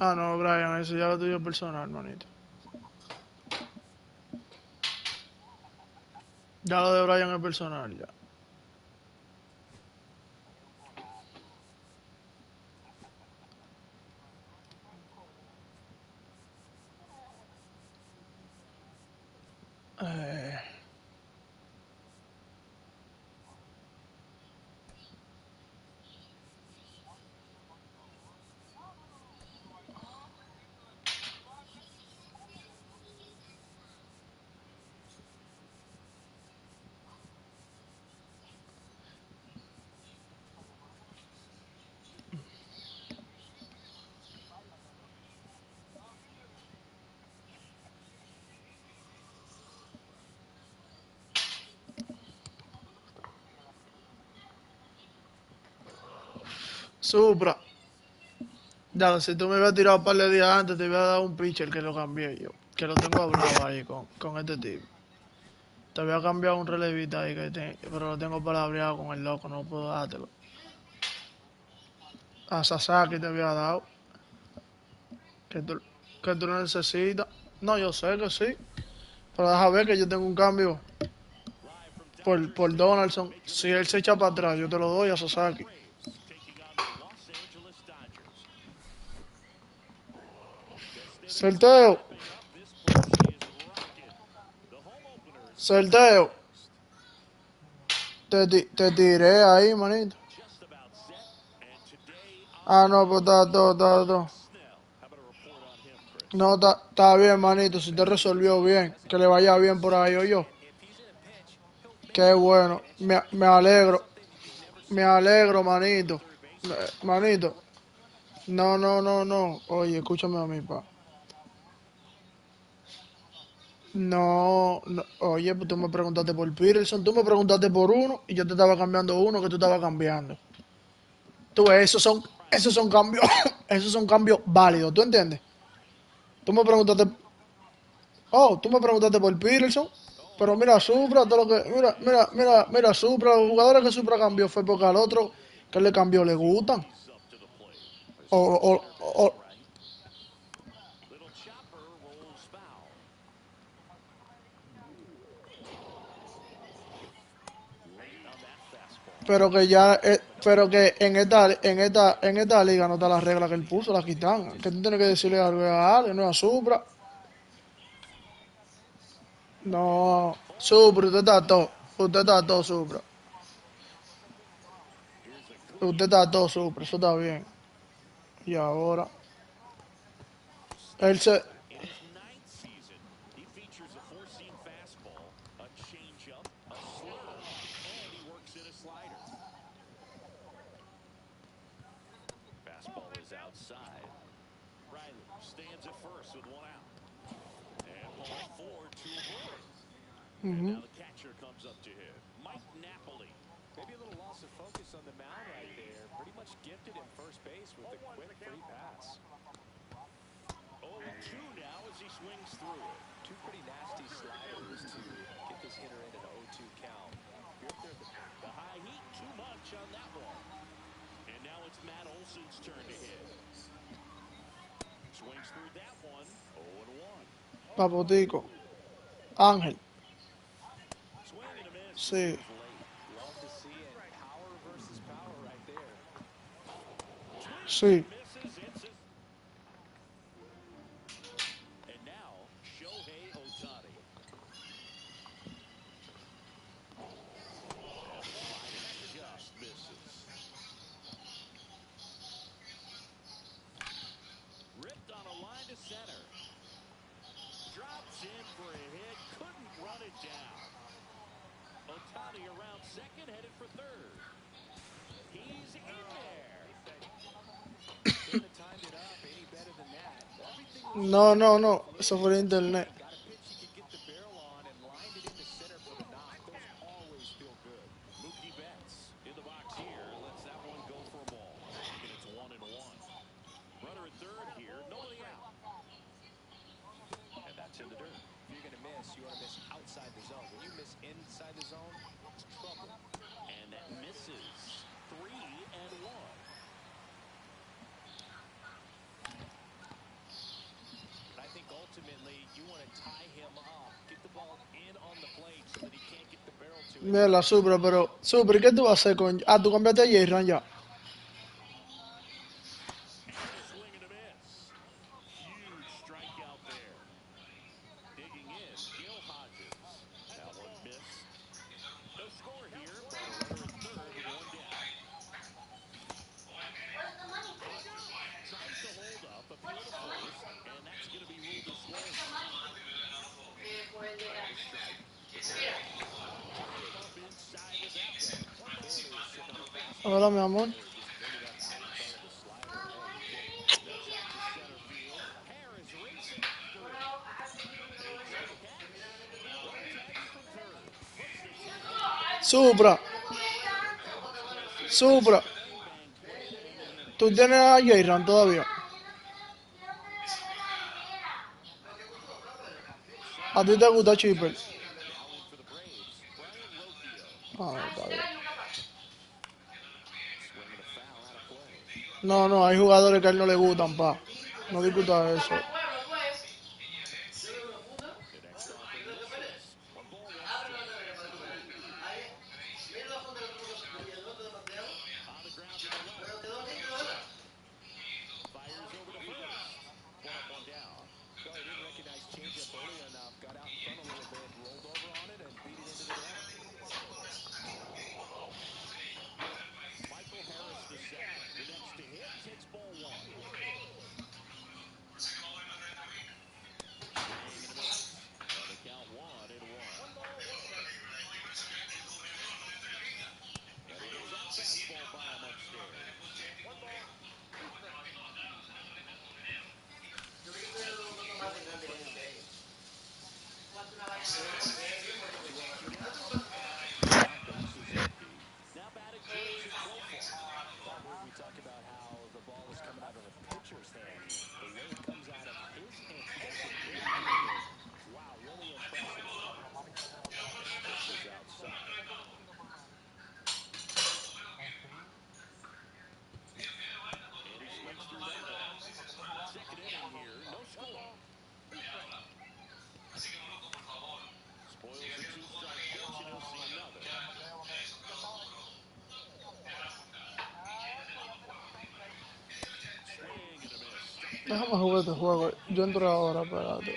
Ah, no, Brian, eso ya lo tuyo personal, manito. Ya lo de Brian es personal, ya. Eh, Supra. Ya, si tú me hubieras tirado un par de días antes, te hubiera dado un pitcher que lo cambié yo. Que lo tengo hablado ahí con este tipo. Te había cambiado un relevista ahí, pero lo tengo palabreado con el loco, no puedo dártelo. A Sasaki te había dado, que tú, que tú lo necesitas. No, yo sé que sí, pero deja ver que yo tengo un cambio por Donaldson. Si él se echa para atrás, yo te lo doy a Sasaki. Sorteo, sorteo. Te tiré ahí, manito. Ah, no, pues está todo. No, está bien, manito. Si te resolvió bien, que le vaya bien por ahí, o yo. Qué bueno. Me alegro, manito. Manito. No, no, no, no. Oye, escúchame a mí, pa. No, no. Oye, pues tú me preguntaste por Peterson, tú me preguntaste por uno y yo te estaba cambiando uno que tú estabas cambiando. Tú ves, esos son cambios, esos son cambios válidos, ¿tú entiendes? Tú me preguntaste, tú me preguntaste por Peterson, pero mira, Supra, todo lo que, mira, Supra, los jugadores que Supra cambió fue porque al otro que le cambió le gustan. O, o, o, pero que ya, pero que en esta liga no está la regla que él puso, la quitan. Que tú tienes que decirle algo a Ale, no a Supra. No, Supra, usted está todo, Supra. Usted está todo, Supra, eso está bien. Y ahora, él se, ujú. Maybe a little loss of focus on the mound right there. Pretty much gifted him first base with a quick free pass. 0-2 now as he swings through it. Two pretty nasty sliders to get this hitter in an 0-2 count. You're up there at the high heat, too much on that one. And now it's Matt Olson's turn to hit. Swings through that one, 0-1. Papotico, Ángel, Swing and a miss. This sí, one's late. Love to see it. Power versus power right there. Swings and sí. misses. And now, Shohei Ohtani. And the slider just misses. Ripped on a line to center. Drops in for a hit. Couldn't run it down. Ohtani around second, headed for third. He's in there. Couldn't have timed it up any better than that. Everything was No, set. no, no, eso fue Collision el yesterday. internet. Got a pitch he could get the barrel on and lined it into center for the knock. Those always feel good. Mookie Betts in the box here. Lets that one go for a ball. And it's 1-1. Runner at third here. Nobody out. And that's in the dirt. If you're going to miss, you want to miss outside the zone. When you miss inside the zone, it's trouble. And that misses. 3-1. Mira la Supra, pero... Supra, ¿qué tú vas a hacer con...? Ah, tú cambiaste a J-Ran ya. Swing and a miss. Huge strikeout there. Digging in, YohanxD. That one missed. No score here, but a runner at third with one down. Hodges tries to hold up, appeal to first, and that's going to be ruled a swing. The strike. Took the bump inside with that one. Corners sitting on a Hola, fastball. mi amor. Taylor just pointed up out in front of the slider. Oh, no kidding. That's out to center field. Harris racing after it. Makes the catch. Runner tags from third. Puts the two on. Supra, Here comes Chris Taylor. Supra. Bang, bang play to end the inning. ¿Tú tienes a J-Ran todavía? ¿A ti te gusta Chipper? Now in for the Braves, Brian Rocchio. Ah, está bien. Swing and a foul out of play. No, no, hay jugadores que a él no le gustan, pa. No discuta eso. The next offering misses. 1-1 strike. On the ground to the left. Urshela fires over to first. One up, one down. Well, he didn't recognize changeup early enough. Got out in front a little bit, rolled over on it, and beat it into the ground. Michael Harris, the second. The next to hit takes ball one. Swing and a miss. And the count 1-1. And he hears that fastball by him upstairs. Campbell. 2 down. Base is empty. Now batting cleanup is Profar. Well, we talk about how the ball is coming out of the pitcher's hands. The way it comes out of his hands at the very end, wow, really impressive. This is outside. And he swings through that one. Second inning here, no score. Spoils the two-strike pitch, and he'll see another. Swing and a miss. Struck him Déjame out. jugar este juego. Yo entro ahora, One out of the espérate. game.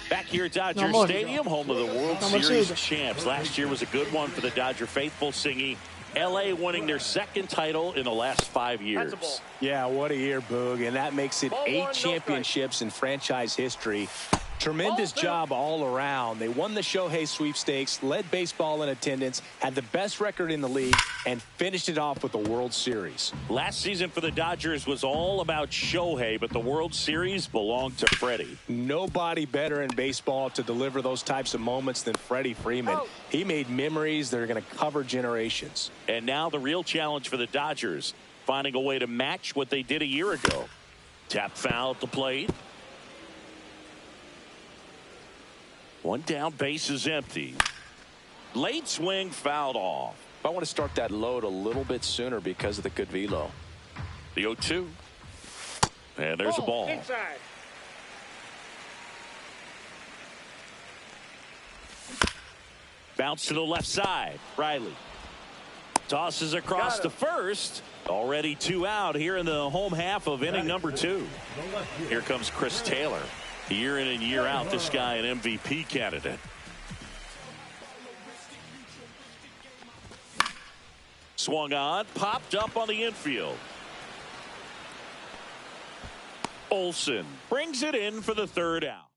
Back here at Dodger Amor. Stadium, home of the World Amorcito. Series champs. Last year was a good one for the Dodger faithful, Singy. LA winning their second title in the last 5 years. Yeah, what a year, Boog, and that makes it 8 championships in franchise history. Tremendous job all around. They won the Shohei sweepstakes, led baseball in attendance, had the best record in the league, and finished it off with the World Series. Last season for the Dodgers was all about Shohei, but the World Series belonged to Freddie. Nobody better in baseball to deliver those types of moments than Freddie Freeman. He made memories that are going to cover generations. And now the real challenge for the Dodgers, finding a way to match what they did a year ago. Tap foul at the plate. One down, base is empty. Late swing fouled off. I want to start that load a little bit sooner because of the good velo. The 0-2. And there's a ball. Inside. Bounce to the left side. Riley tosses across to first. Already 2 out here in the home half of inning number 2. Here comes Chris Taylor. Year in and year out, this guy an MVP candidate. Swung on, popped up on the infield. Olsen brings it in for the 3rd out.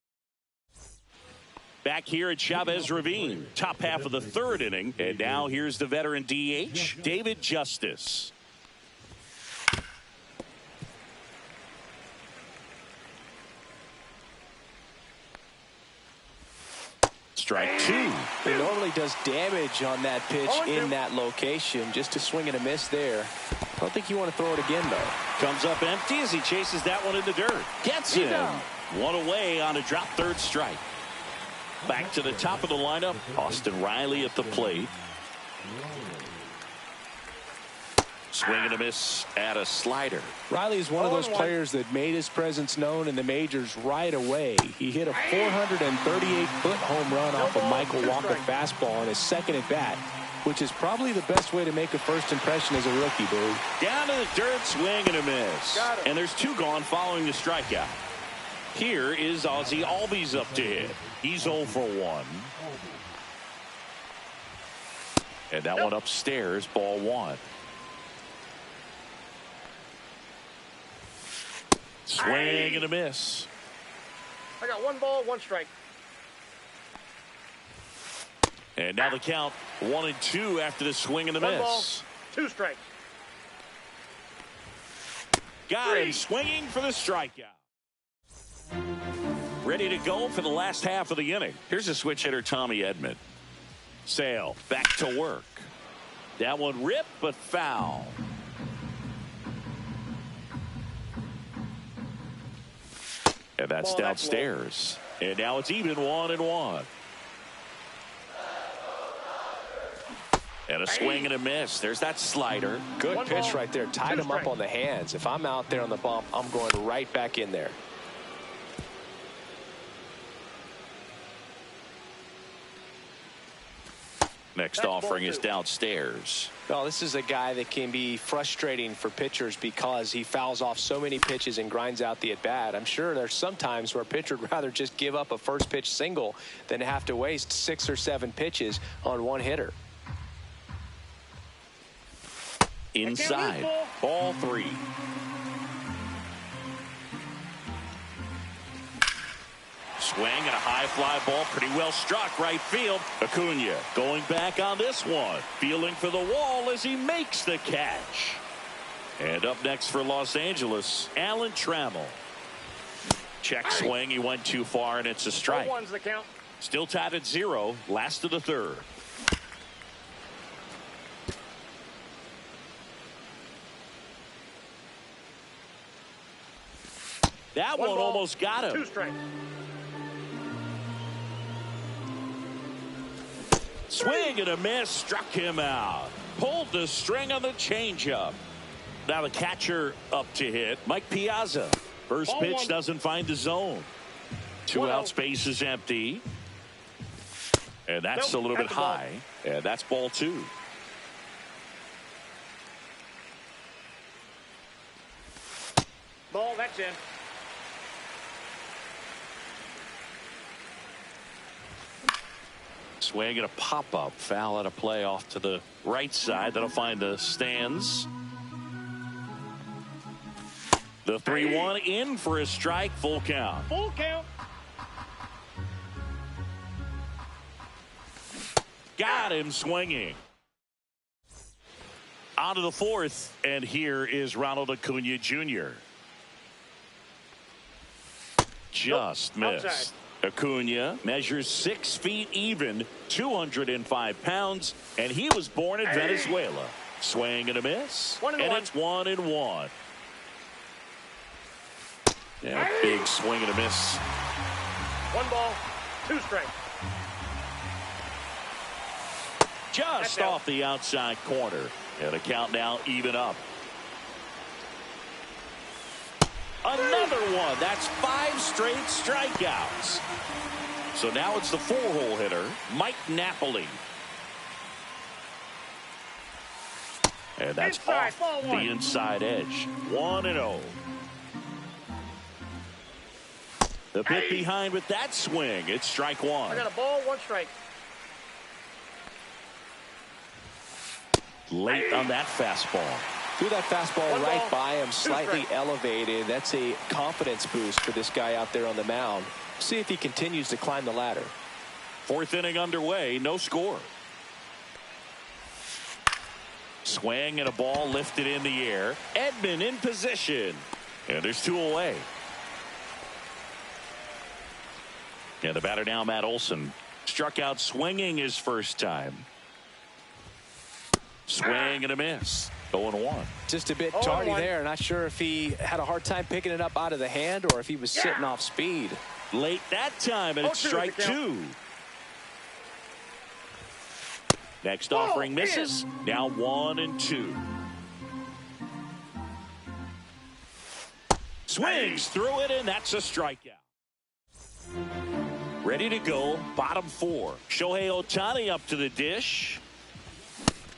Back here at Chavez Ravine, top half of the 3rd inning. And now here's the veteran DH, David Justice. Strike 2. He normally does damage on that pitch in that location. Just a swing and a miss there. I don't think you want to throw it again, though. Comes up empty as he chases that one in the dirt. Gets him. One away on a drop 3rd strike. Back to the top of the lineup. Austin Riley at the plate. Swing and a miss at a slider. Riley is one of those players that made his presence known in the majors right away. He hit a 438-foot home run off a Michael Walker fastball on his second at bat, which is probably the best way to make a first impression as a rookie, Boo. Down to the dirt, swing and a miss. And there's two gone following the strikeout. Here is Ozzie Albies up to hit. He's 0 for 1. And that one upstairs, ball 1. Swing and a miss. I got 1 ball, 1 strike. And now the count 1-2 after the swing and the miss. 1 ball, 2 strikes. Got him swinging for the strikeout. Ready to go for the last half of the inning. Here's a switch hitter, Tommy Edman. Sale back to work. That one ripped but foul. And that's downstairs. And now it's even 1-1. And a swing and a miss. There's that slider. Good pitch right there. Tied him up on the hands. If I'm out there on the bump, I'm going right back in there. Next offering is downstairs. Well, this is a guy that can be frustrating for pitchers because he fouls off so many pitches and grinds out the at-bat. I'm sure there's some times where a pitcher would rather just give up a first pitch single than have to waste 6 or 7 pitches on one hitter. Inside, ball 3. Swing and a high fly ball, pretty well struck right field. Acuna going back on this one, feeling for the wall as he makes the catch. And up next for Los Angeles, Alan Trammell. Check swing, he went too far, and it's a strike. 1's the count. Still tied at 0, last of the 3rd. That one almost got him. 2 strikes. Swing and a miss, struck him out. Pulled the string on the changeup. Now the catcher up to hit, Mike Piazza. First pitch doesn't find the zone. 2 out, space is empty. And that's a little bit high. And that's ball 2. Ball, that's in. Swing and a pop-up, foul at a play off to the right side. That'll find the stands. The 3-1 in for a strike, full count. Full count. Got him swinging. On to the 4th, and here is Ronald Acuna Jr. Just missed. Outside. Acuna measures 6 feet even, 205 pounds, and he was born in Venezuela. Swing and a miss, and it's 1-1. Yeah, big swing and a miss. 1 ball, 2 strikes. Just off the outside corner. And the count now even up. Another one. That's 5 straight strikeouts. So now it's the 4-hole hitter, Mike Napoli. And that's off the inside edge. 1-0. The bit behind with that swing. It's strike 1. I got a ball, 1 strike. Late on that fastball. Threw that fastball right by him, slightly elevated. That's a confidence boost for this guy out there on the mound. See if he continues to climb the ladder. 4th inning underway, no score. Swing and a ball lifted in the air. Edman in position. And there's 2 away. And the batter now, Matt Olson. Struck out swinging his first time. Swing and a miss. 0-1. Just a bit tardy there. Not sure if he had a hard time picking it up out of the hand or if he was sitting off speed. Late that time, and it's strike 2. Next offering misses. Now 1-2. Swings through it, and that's a strikeout. Ready to go, bottom 4. Shohei Ohtani up to the dish.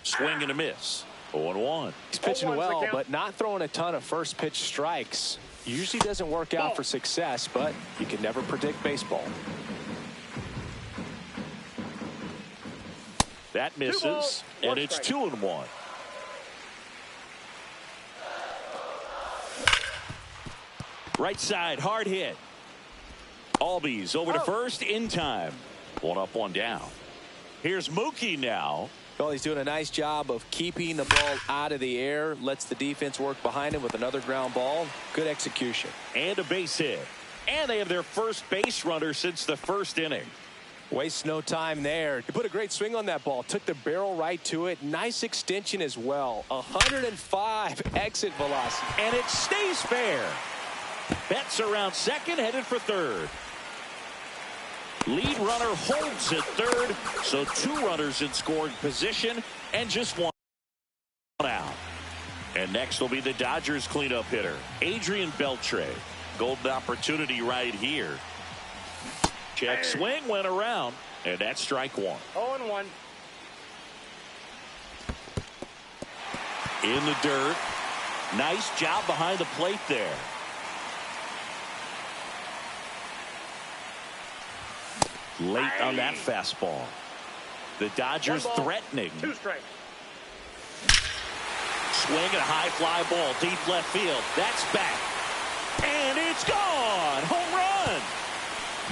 Swing and a miss. 0-1. He's pitching 0-1's the well, count. but not throwing a ton of first pitch strikes. Usually doesn't work out for success, but you can never predict baseball. That misses, 2 balls, 1 and it's strike. 2-1. Right side, hard hit. Albies over to first in time. 1 up, 1 down. Here's Mookie now. Well, he's doing a nice job of keeping the ball out of the air. Lets the defense work behind him with another ground ball. Good execution. And a base hit. And they have their first base runner since the first inning. Wastes no time there. He put a great swing on that ball. Took the barrel right to it. Nice extension as well. 105 exit velocity. And it stays fair. Betts around second, headed for third. Lead runner holds at third, so 2 runners in scoring position and just 1 out. And next will be the Dodgers cleanup hitter, Adrian Beltre. Golden opportunity right here. Check swing went around, and that's strike 1. 0-1. In the dirt. Nice job behind the plate there. Late on that fastball. The Dodgers 1 ball, threatening. 2 strikes. Swing and a high fly ball deep left field. That's back. And it's gone. Home run.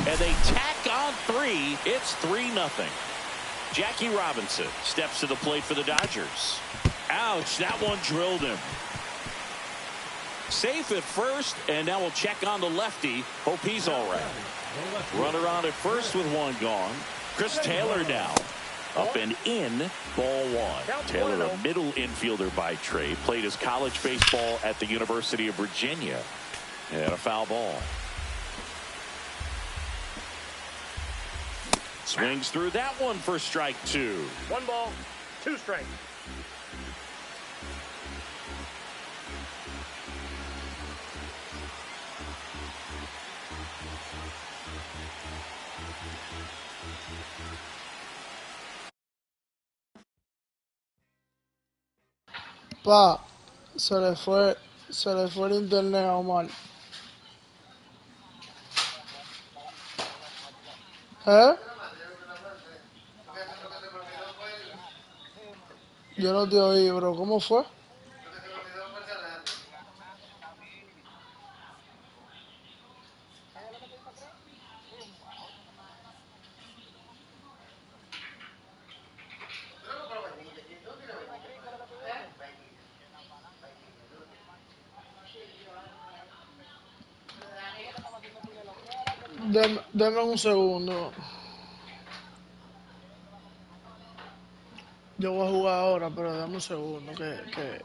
And they tack on 3. It's 3-0. Jackie Robinson steps to the plate for the Dodgers. Ouch, that one drilled him. Safe at first, and now we'll check on the lefty. Hope he's all right. Runner on at first with 1 gone. Chris Taylor now up and in, ball 1. Taylor, a middle infielder by trade, played his college baseball at the University of Virginia. And a foul ball. Swings through that one for strike 2. 1 ball, 2 strikes. Pa, se le fue el internet a Omar. ¿Eh? Yo no te oí, bro. ¿Cómo fue? Deme un segundo. Yo voy a jugar ahora, pero dame un segundo. Que...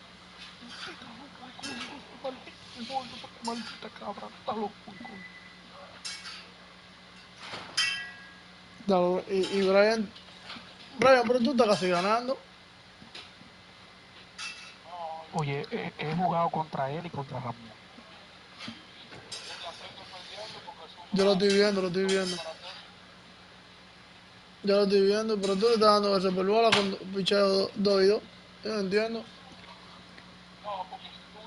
Maldita loco, el bolso, maldita cabra, está loco, Y Brian, Brian, pero tú estás casi ganando. No, oye, he jugado contra él y contra Ramón. Mientras estoy perdiendo porque Yo lo Supra estoy viendo, lo estoy hizo un viendo. disparate. Yo lo estoy viendo, pero tú le estás dando ese por bola con picheo 2 y 2. Yo no entiendo. No, porque si tú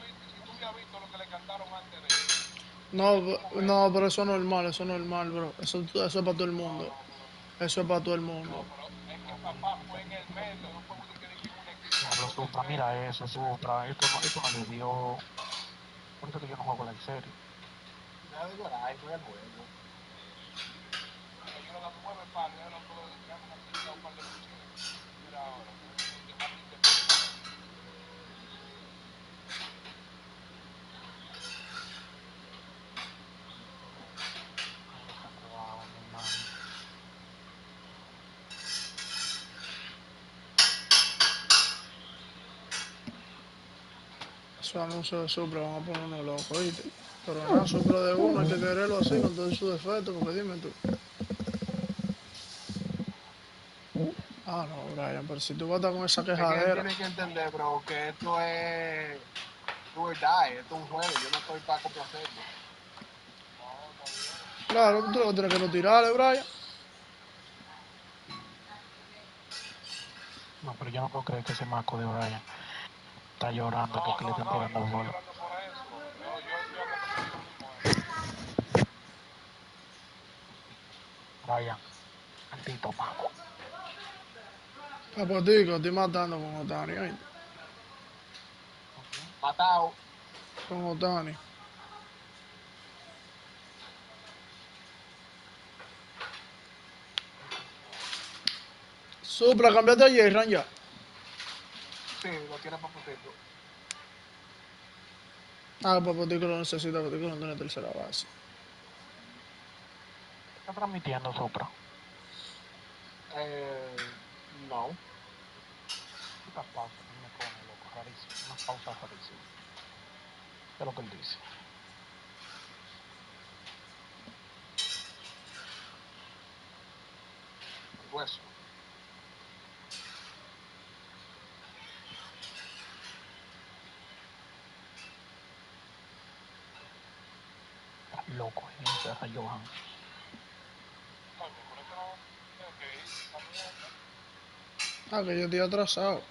hubieras visto lo que le cantaron antes de él, en No, ningún no, momento. pero eso es normal, bro. Eso es para todo el No, mundo. no, pero Eso es para todo el mundo. no, pero es que papá fue en el medio, no fue que en una esquina, Diablo, fue en el Supra, medio. mira eso, Supra. Esto no le dio. Por eso que yo no juego la serie. Nada de llorar, juega el juego. Le dieron a 9 palos, ya no han tirado un par de picheos. Mira ahora, que más limpia tiene la red. No lo sacó a mi hermano. Esos anuncios de Supra van a poner uno loco, ¿viste? Pero nada, Supra de uno, hay que quererlo así, con todos sus defectos, porque dime tú. Ah, no, Brian, pero si tú vas a estar con esa Es que él quejadera. tiene que entender, bro, que esto es do or die, esto es un juego, yo no estoy para complacerlo. No, está bien. Claro, tú lo que tienes que no tirarle, Brian. No, pero yo no puedo creer que ese maco de Brian está llorando No, porque le no, están no, él no tirando está bola. llorando por eso. Yo estoy hablando conmigo mismo. Brian, maldito maco. Papotico, estoy matando con Otani, ¿oíste? ¿Con quién? Matado. Con Otani. Ese suave. Supra, cambiate a J-Ran ya. Sí, lo tiene papotito. Ah, Papotico lo necesita, Papotico no tiene tercera base. Está transmitiendo Supra. No. Estas pausas que él me pone, loco, rarísimo. Unas pausas rarísimas. ¿Qué es lo que él dice? El hueso. Estás loco, dice a Johan. Coño, por eso no tiene que ir esa mierda. Ah, que yo estoy atrasado.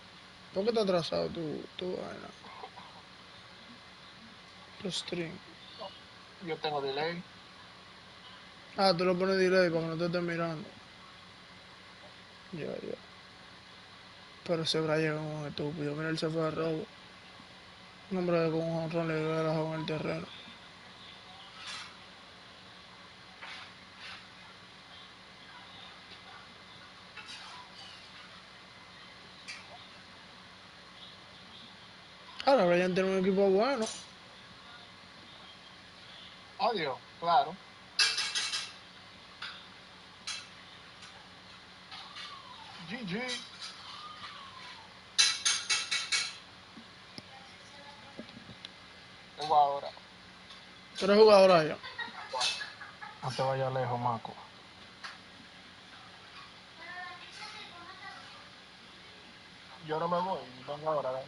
¿Por qué estás atrasado tú, vaina? Tu stream. No, yo tengo delay. Ah, tú lo pones delay para que no te estés mirando. Ya, ya. Pero ese Brian es un estúpido. Mira, él se fue a robo. Un hombre con un honrón le dio en el terreno. Ahora Brian tiene un equipo bueno. Adiós, claro. GG. Tengo ahora. ¿Quieres jugar Brian? No te vayas lejos, maco. Yo no me voy. Vengo ahora, ven.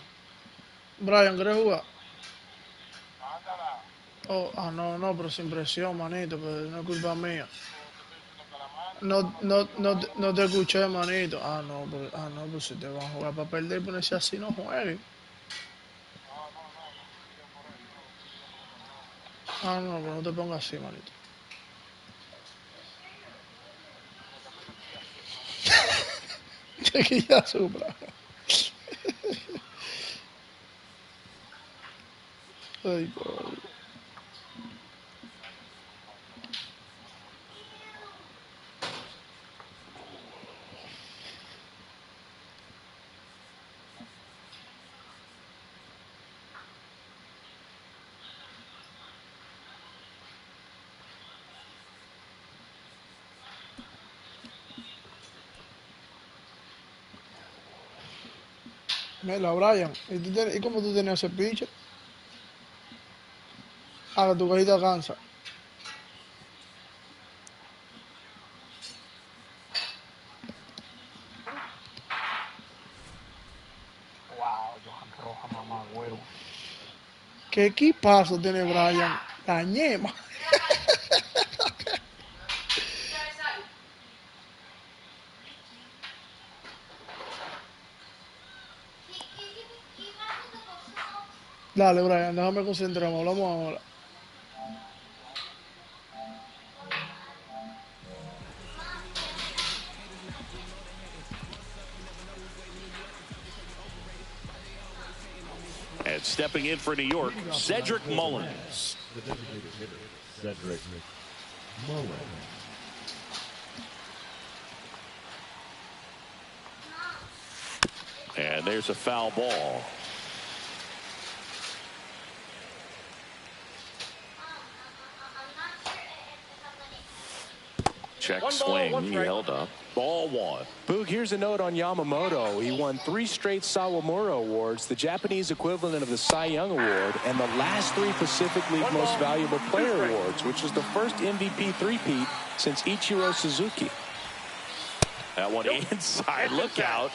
Brian, ¿quieres jugar? Mándala. Oh, ah, no, no, pero sin presión, manito, pero no es culpa mía. Pero te estoy diciendo que la mande, No, no, no te no, digo no, nada. no te escuché, manito. Ah, no, pues si te van a jugar para perder, ponerse así, no jueguen. No, no, no, no te pidió por eso, no, te pidió porque te jodas. Ah, no, pero no te pongas así, manito. Como también te quilla supla, ¿verdad? Que ya supla. Ay, coño. Dale, loco, pasa, vale. Mira, Brian, ¿y cómo tú tenías ese pitcher? Ah, que tu cajita cansa. Wow, Johan Roja, mamá, güero. ¿Qué equipazo tiene Brian? La ñema. Dale, Brian, déjame concentrarme. Hablamos ahora. And stepping in for New York, Cedric Mullins. The designated hitter, Cedric Mullins. And there's a foul ball. Check swing. He held up. Ball one. Boog, here's a note on Yamamoto. He won 3 straight Sawamura Awards, the Japanese equivalent of the Cy Young Award, and the last 3 Pacific League Most Valuable Player Awards, which is the first MVP three-peat since Ichiro Suzuki. That one inside. Look out.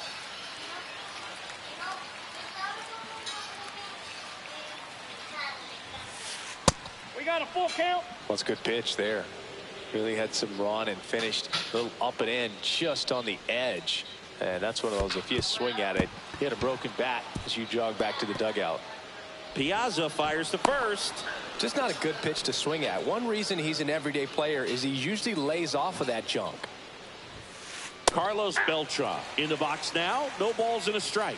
We got a full count. Well, it's a good pitch there. Really had some run and finished a little up and in just on the edge. And that's one of those, if you swing at it, you had a broken bat as you jog back to the dugout. Piazza fires to first. Just not a good pitch to swing at. One reason he's an everyday player is he usually lays off of that junk. Carlos Beltran in the box now. No balls and a strike.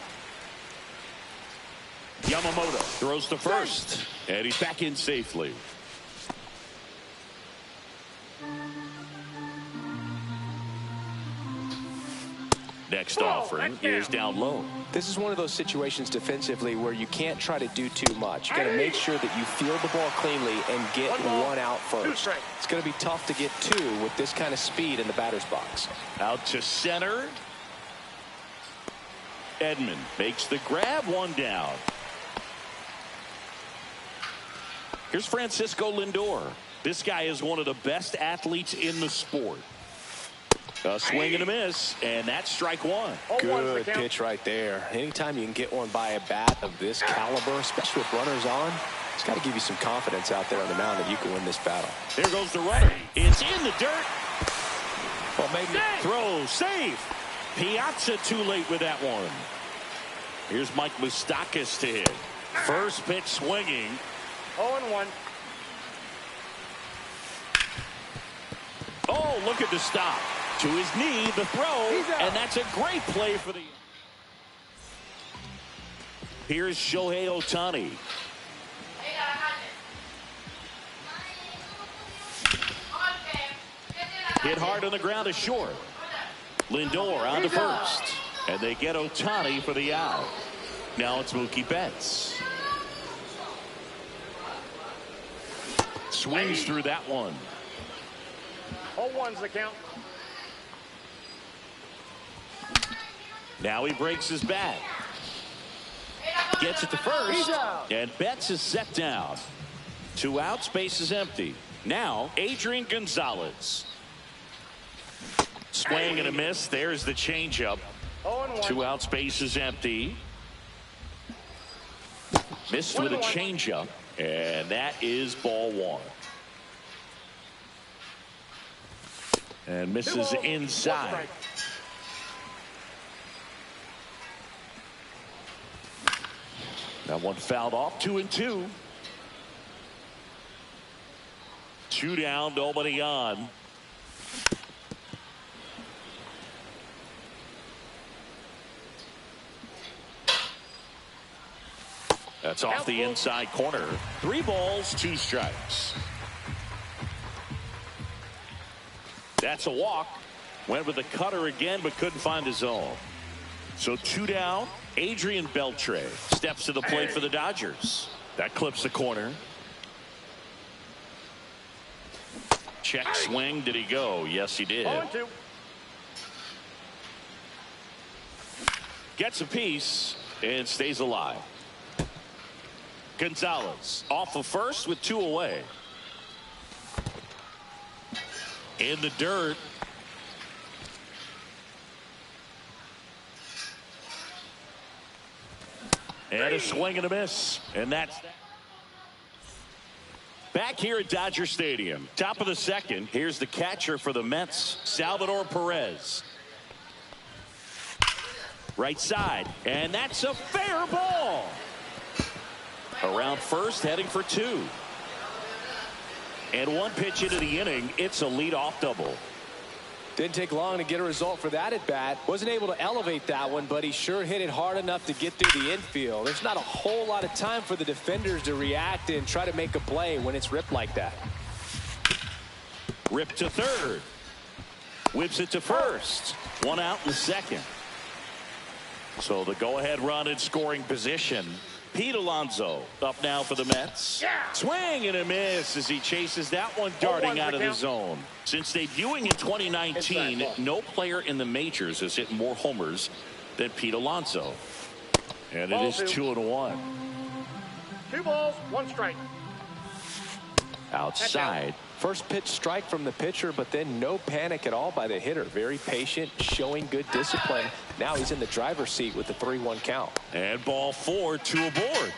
Yamamoto throws to first. And he's back in safely. Next offering is down low. This is one of those situations defensively where you can't try to do too much. You got to make sure that you field the ball cleanly and get one out first. It's going to be tough to get 2 with this kind of speed in the batter's box. Out to center. Edman makes the grab, one down. Here's Francisco Lindor. This guy is one of the best athletes in the sport. A swing and a miss, and that's strike 1. Good pitch right there. Anytime you can get one by a bat of this caliber, especially with runners on, it's got to give you some confidence out there on the mound that you can win this battle. There goes the runner. It's in the dirt. Well, maybe Throw, safe. Piazza too late with that one. Here's Mike Moustakas to hit. First pitch swinging. 0-1. Oh, look at the stop. To his knee, the throw, and that's a great play for the... Here's Shohei Ohtani. Hit hard on the ground to short. Lindor on to first. And they get Ohtani for the out. Now it's Mookie Betts. Swings through that one. 0-1's the count. Now he breaks his bat. Gets it to first. And Betts is set down. 2 outs, base is empty. Now Adrian Gonzalez. Swing and a miss. There's the changeup. 2 outs, base is empty. Missed with a changeup. And that is ball 1. And misses inside. That one fouled off. 2-2. 2 down, nobody on. That's off the inside corner. 3 balls, 2 strikes. That's a walk. Went with the cutter again, but couldn't find his zone. So 2 down. Adrian Beltre steps to the plate for the Dodgers. That clips the corner. Check swing. Did he go? Yes, he did. 0-2. Gets a piece. and stays alive. Gonzalez off of first with 2 away. In the dirt. And a swing and a miss. And that's back here at Dodger Stadium. Top of the second. Here's the catcher for the Mets, Salvador Perez. Right side. And that's a fair ball. Around first, heading for 2. And 1 pitch into the inning, it's a leadoff double. Didn't take long to get a result for that at bat. Wasn't able to elevate that one, but he sure hit it hard enough to get through the infield. There's not a whole lot of time for the defenders to react and try to make a play when it's ripped like that. Ripped to third. Whips it to first. 1 out in the second. So the go-ahead run in scoring position. Pete Alonso up now for the Mets. Swing and a miss as he chases that one darting out of the zone. Since debuting in 2019, no player in the majors has hit more homers than Pete Alonso. And it is 2-1. 2 balls, 1 strike. Outside. First pitch strike from the pitcher, but then no panic at all by the hitter. Very patient, showing good discipline. Now he's in the driver's seat with the 3-1 count. And ball 4, 2 aboard.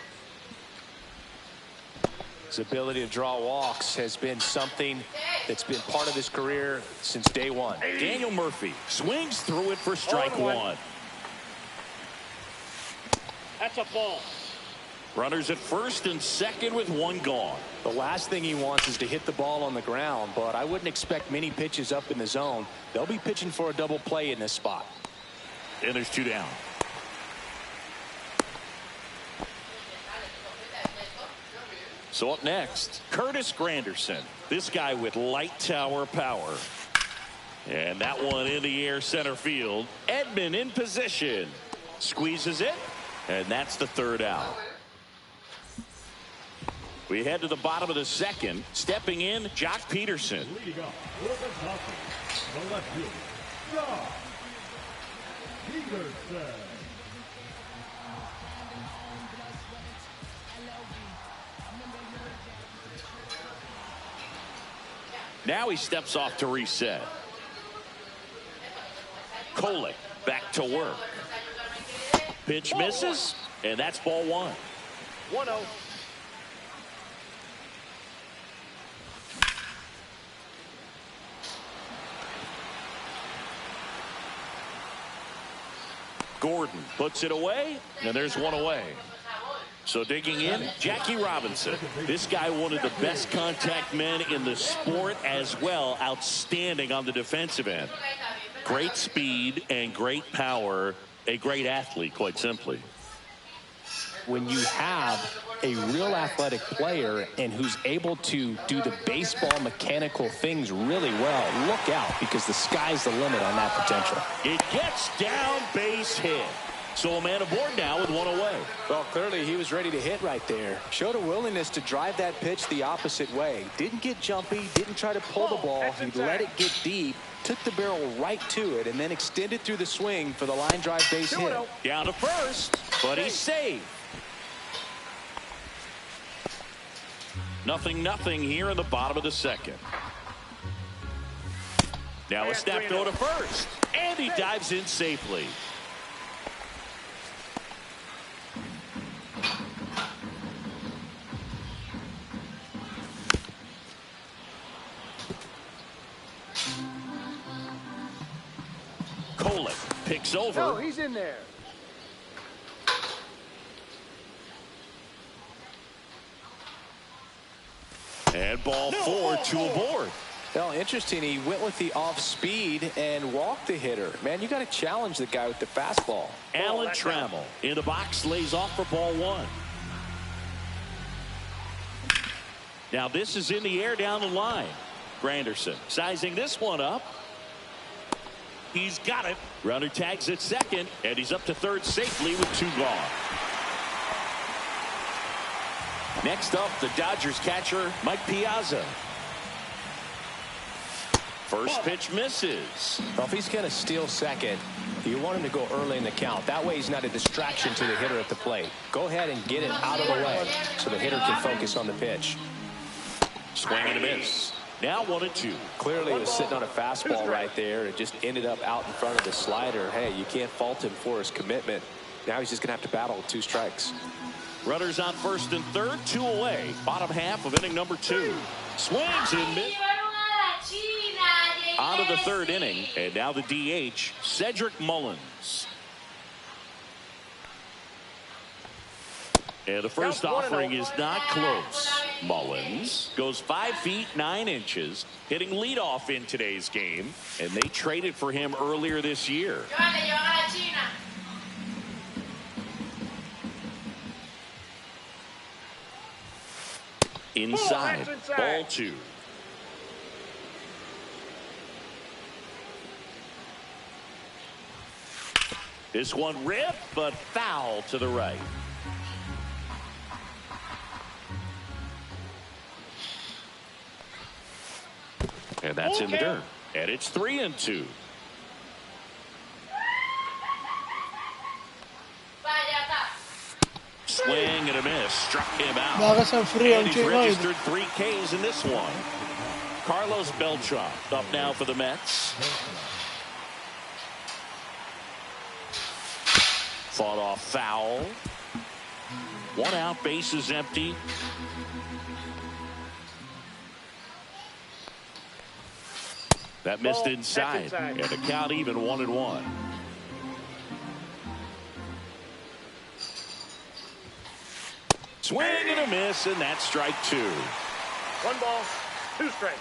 His ability to draw walks has been something that's been part of his career since day one. Daniel Murphy swings through it for strike 1. That's a ball. Runners at first and second with 1 gone. The last thing he wants is to hit the ball on the ground, but I wouldn't expect many pitches up in the zone. They'll be pitching for a double play in this spot. And there's 2 down. So up next, Curtis Granderson. This guy with light tower power. And that one in the air center field. Edman in position. Squeezes it. And that's the 3rd out. We head to the bottom of the second. Stepping in, Jock Peterson. Leading off for the Dodgers, the left fielder, Jock Peterson. Now he steps off to reset. Kolek back to work. Pitch misses, and that's ball 1. 1-0. Gordon puts it away, and there's 1 away. So digging in, Jackie Robinson. This guy, one of the best contact men in the sport as well. Outstanding on the defensive end. Great speed and great power. A great athlete, quite simply. When you have a real athletic player and who's able to do the baseball mechanical things really well, look out, because the sky's the limit on that potential. It gets down, base hit. So a man aboard now with 1 away. Well, clearly he was ready to hit right there. Showed a willingness to drive that pitch the opposite way. Didn't get jumpy, didn't try to pull the ball. He let it get deep, took the barrel right to it, and then extended through the swing for the line drive base hit. Down to first, but he's safe. 0-0 here in the bottom of the second. Now a step throw to first, and he dives in safely. Kolek picks over. No, he's in there. And ball 4, 2 aboard. Well, interesting. He went with the off speed and walked the hitter. Man, you got to challenge the guy with the fastball. Alan Trammell in the box, lays off for ball 1. Now this is in the air down the line. Granderson sizing this one up. He's got it. Runner tags at second, and he's up to third safely with 2 gone. Next up, the Dodgers catcher, Mike Piazza. First pitch misses. Well, if he's going to steal second, You want him to go early in the count. That way he's not a distraction to the hitter at the plate. Go ahead and get it out of the way so the hitter can focus on the pitch. Swing and a miss. Now 1-2. Clearly he was sitting on a fastball right there. It just ended up out in front of the slider. Hey, you can't fault him for his commitment. Now he's just going to have to battle with 2 strikes. Runners on first and third, 2 away. Bottom half of inning number 2. Swings and misses. On to the third inning, and now the DH, Cedric Mullins. And the first offering is not close. Mullins goes 5 feet 9 inches, hitting leadoff in today's game, and they traded for him earlier this year. Inside, ball 2. This one ripped, but foul to the right. And that's in the dirt. And it's 3-2. Swing and a miss. Struck him out. And he's registered 3 Ks in this one. Carlos Beltran up now for the Mets. Fought off foul. 1 out, bases empty. That missed inside. And the count even 1-1. Swing and a miss, and that's strike 2. 1 ball, 2 strikes.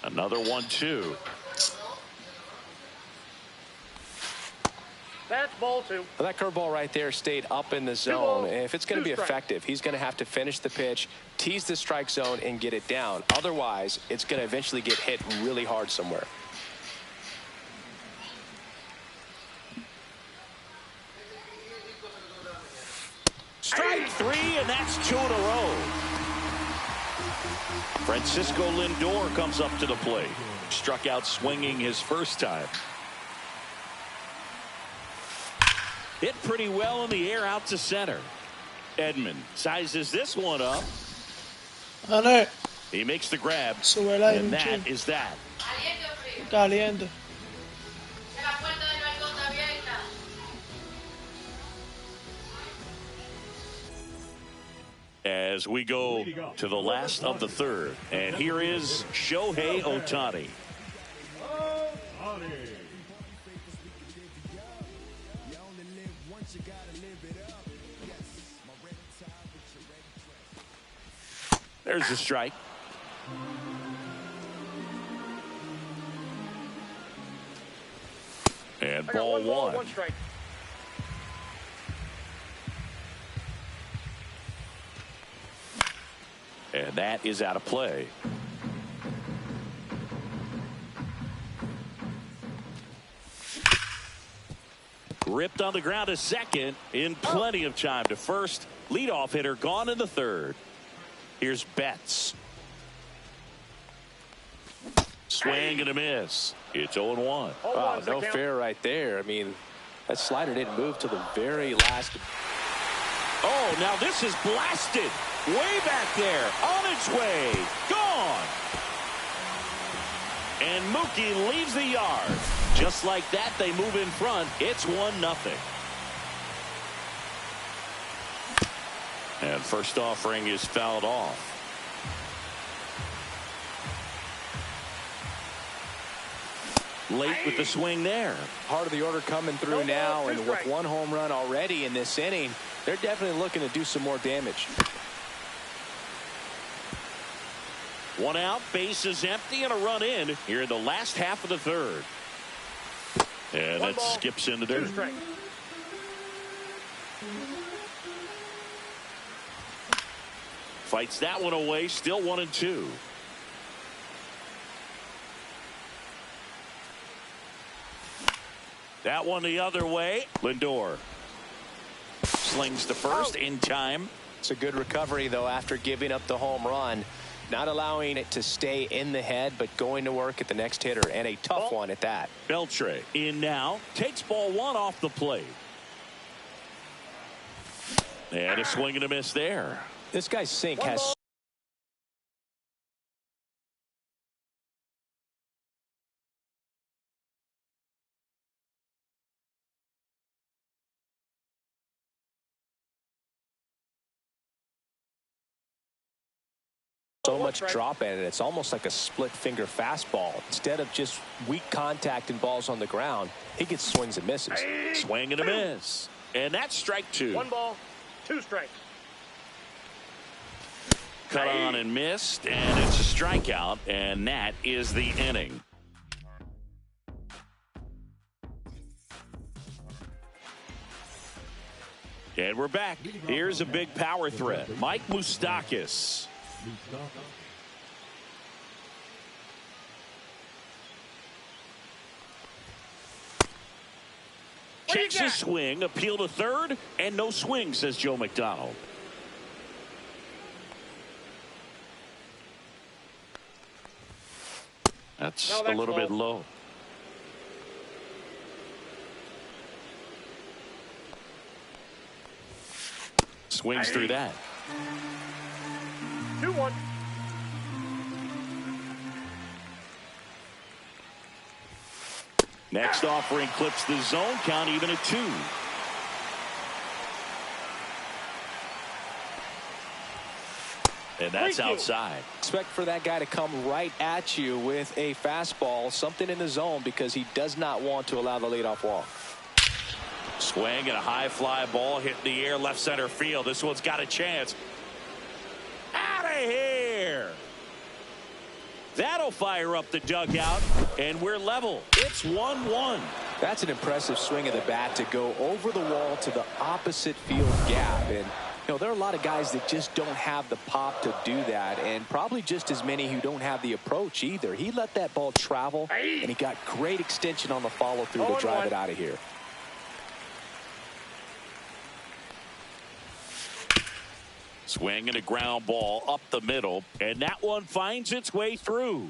Another 1-2. That's ball 2. Well, that curveball right there stayed up in the zone. And if it's going to be effective, he's going to have to finish the pitch, tease the strike zone, and get it down. Otherwise, it's going to eventually get hit really hard somewhere. Strike 3, and that's 2 in a row. Francisco Lindor comes up to the plate. Struck out swinging his first time. Hit pretty well in the air out to center. Edman sizes this one up. He makes the grab. And that is that. Caliente. As we go to the last of the third. And here is Shohei Ohtani. There's the strike. And ball 1. 1 strike. And that is out of play. Ripped on the ground to second in plenty of time to first. Leadoff hitter gone in the third. Here's Betts. Swing and a miss. It's 0-1. Wow, no fair right there. I mean, that slider didn't move till the very last. Oh, now this is blasted. Way back there. On its way. Gone. And Mookie leaves the yard. Just like that, they move in front. It's 1-0. And first offering is fouled off. Late with the swing there. Part of the order coming through now, and with 1 home run already in this inning, they're definitely looking to do some more damage. 1 out, bases empty, and a run in here in the last half of the third. And that skips into dirt. Fights that one away, still 1-2. That one the other way. Lindor slings to first in time. It's a good recovery, though, after giving up the home run. Not allowing it to stay in the head, but going to work at the next hitter, and a tough one at that. Beltre in now. Takes ball one off the plate. And a swing and a miss there. This guy's sink has so much drop in it. It's almost like a split finger fastball. Instead of just weak contact and balls on the ground, he gets swings and misses. Swing and a miss. And that's strike two. 1 ball, 2 strikes. Cut on and missed, and it's a strikeout, and that is the inning. And we're back. Here's a big power threat. Mike Moustakas. Checks his swing, appeal to third, and no swing, says Joe McDonald. That's a little bit low. Swings through that. 2-1. Next offering clips the zone, count even at 2. And that's outside. Expect for that guy to come right at you with a fastball, something in the zone, because he does not want to allow the leadoff walk. Swing and a high fly ball hit in the air, left center field. This one's got a chance. Out of here. That'll fire up the dugout, and we're level. It's 1-1. That's an impressive swing of the bat to go over the wall to the opposite field gap. And you know, there are a lot of guys that just don't have the pop to do that, and probably just as many who don't have the approach either. He let that ball travel, and he got great extension on the follow through to drive it out of here. Swing and a ground ball up the middle, and that one finds its way through.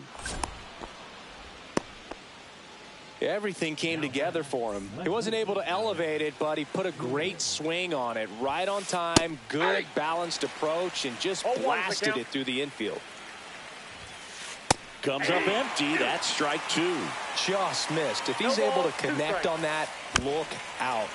Everything came together for him. He wasn't able to elevate it, but he put a great swing on it. Right on time, good balanced approach, and just blasted it through the infield. Comes up empty. That's strike 2. Just missed. If he's able to connect on that, look out.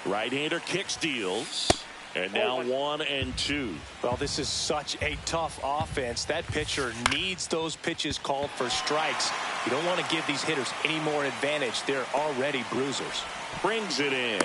Right-hander kick steals. And now 1-2. Well, this is such a tough offense. That pitcher needs those pitches called for strikes. You don't want to give these hitters any more advantage. They're already bruisers. Brings it in.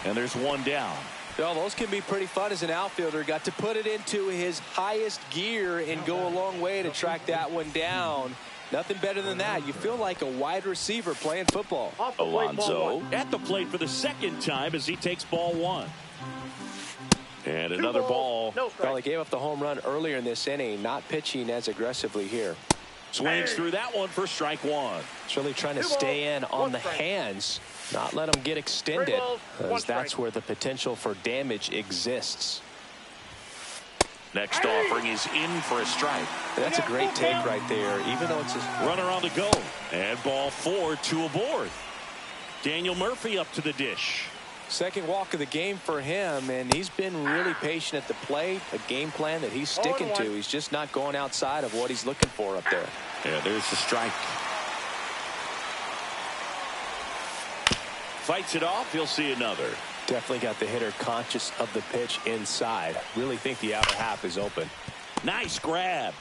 And there's one down. Well, those can be pretty fun as an outfielder. Got to put it into his highest gear and go a long way to track that one down. Nothing better than that. You feel like a wide receiver playing football. Alonso at the plate for the second time as he takes ball 1. And another ball. Well, he gave up the home run earlier in this inning, not pitching as aggressively here. Swings through that one for strike 1. It's really trying to stay in on the hands, not let them get extended, because that's where the potential for damage exists. Next offering is in for a strike. That's a great take right there, even though it's a runner on the go. And ball 4, 2 aboard. Daniel Murphy up to the dish. Second walk of the game for him, and he's been really patient at the plate. A game plan that he's sticking to. He's just not going outside of what he's looking for up there. Yeah, there's the strike. Fights it off. He'll see another. Definitely got the hitter conscious of the pitch inside. Really think the outer half is open. Nice grab.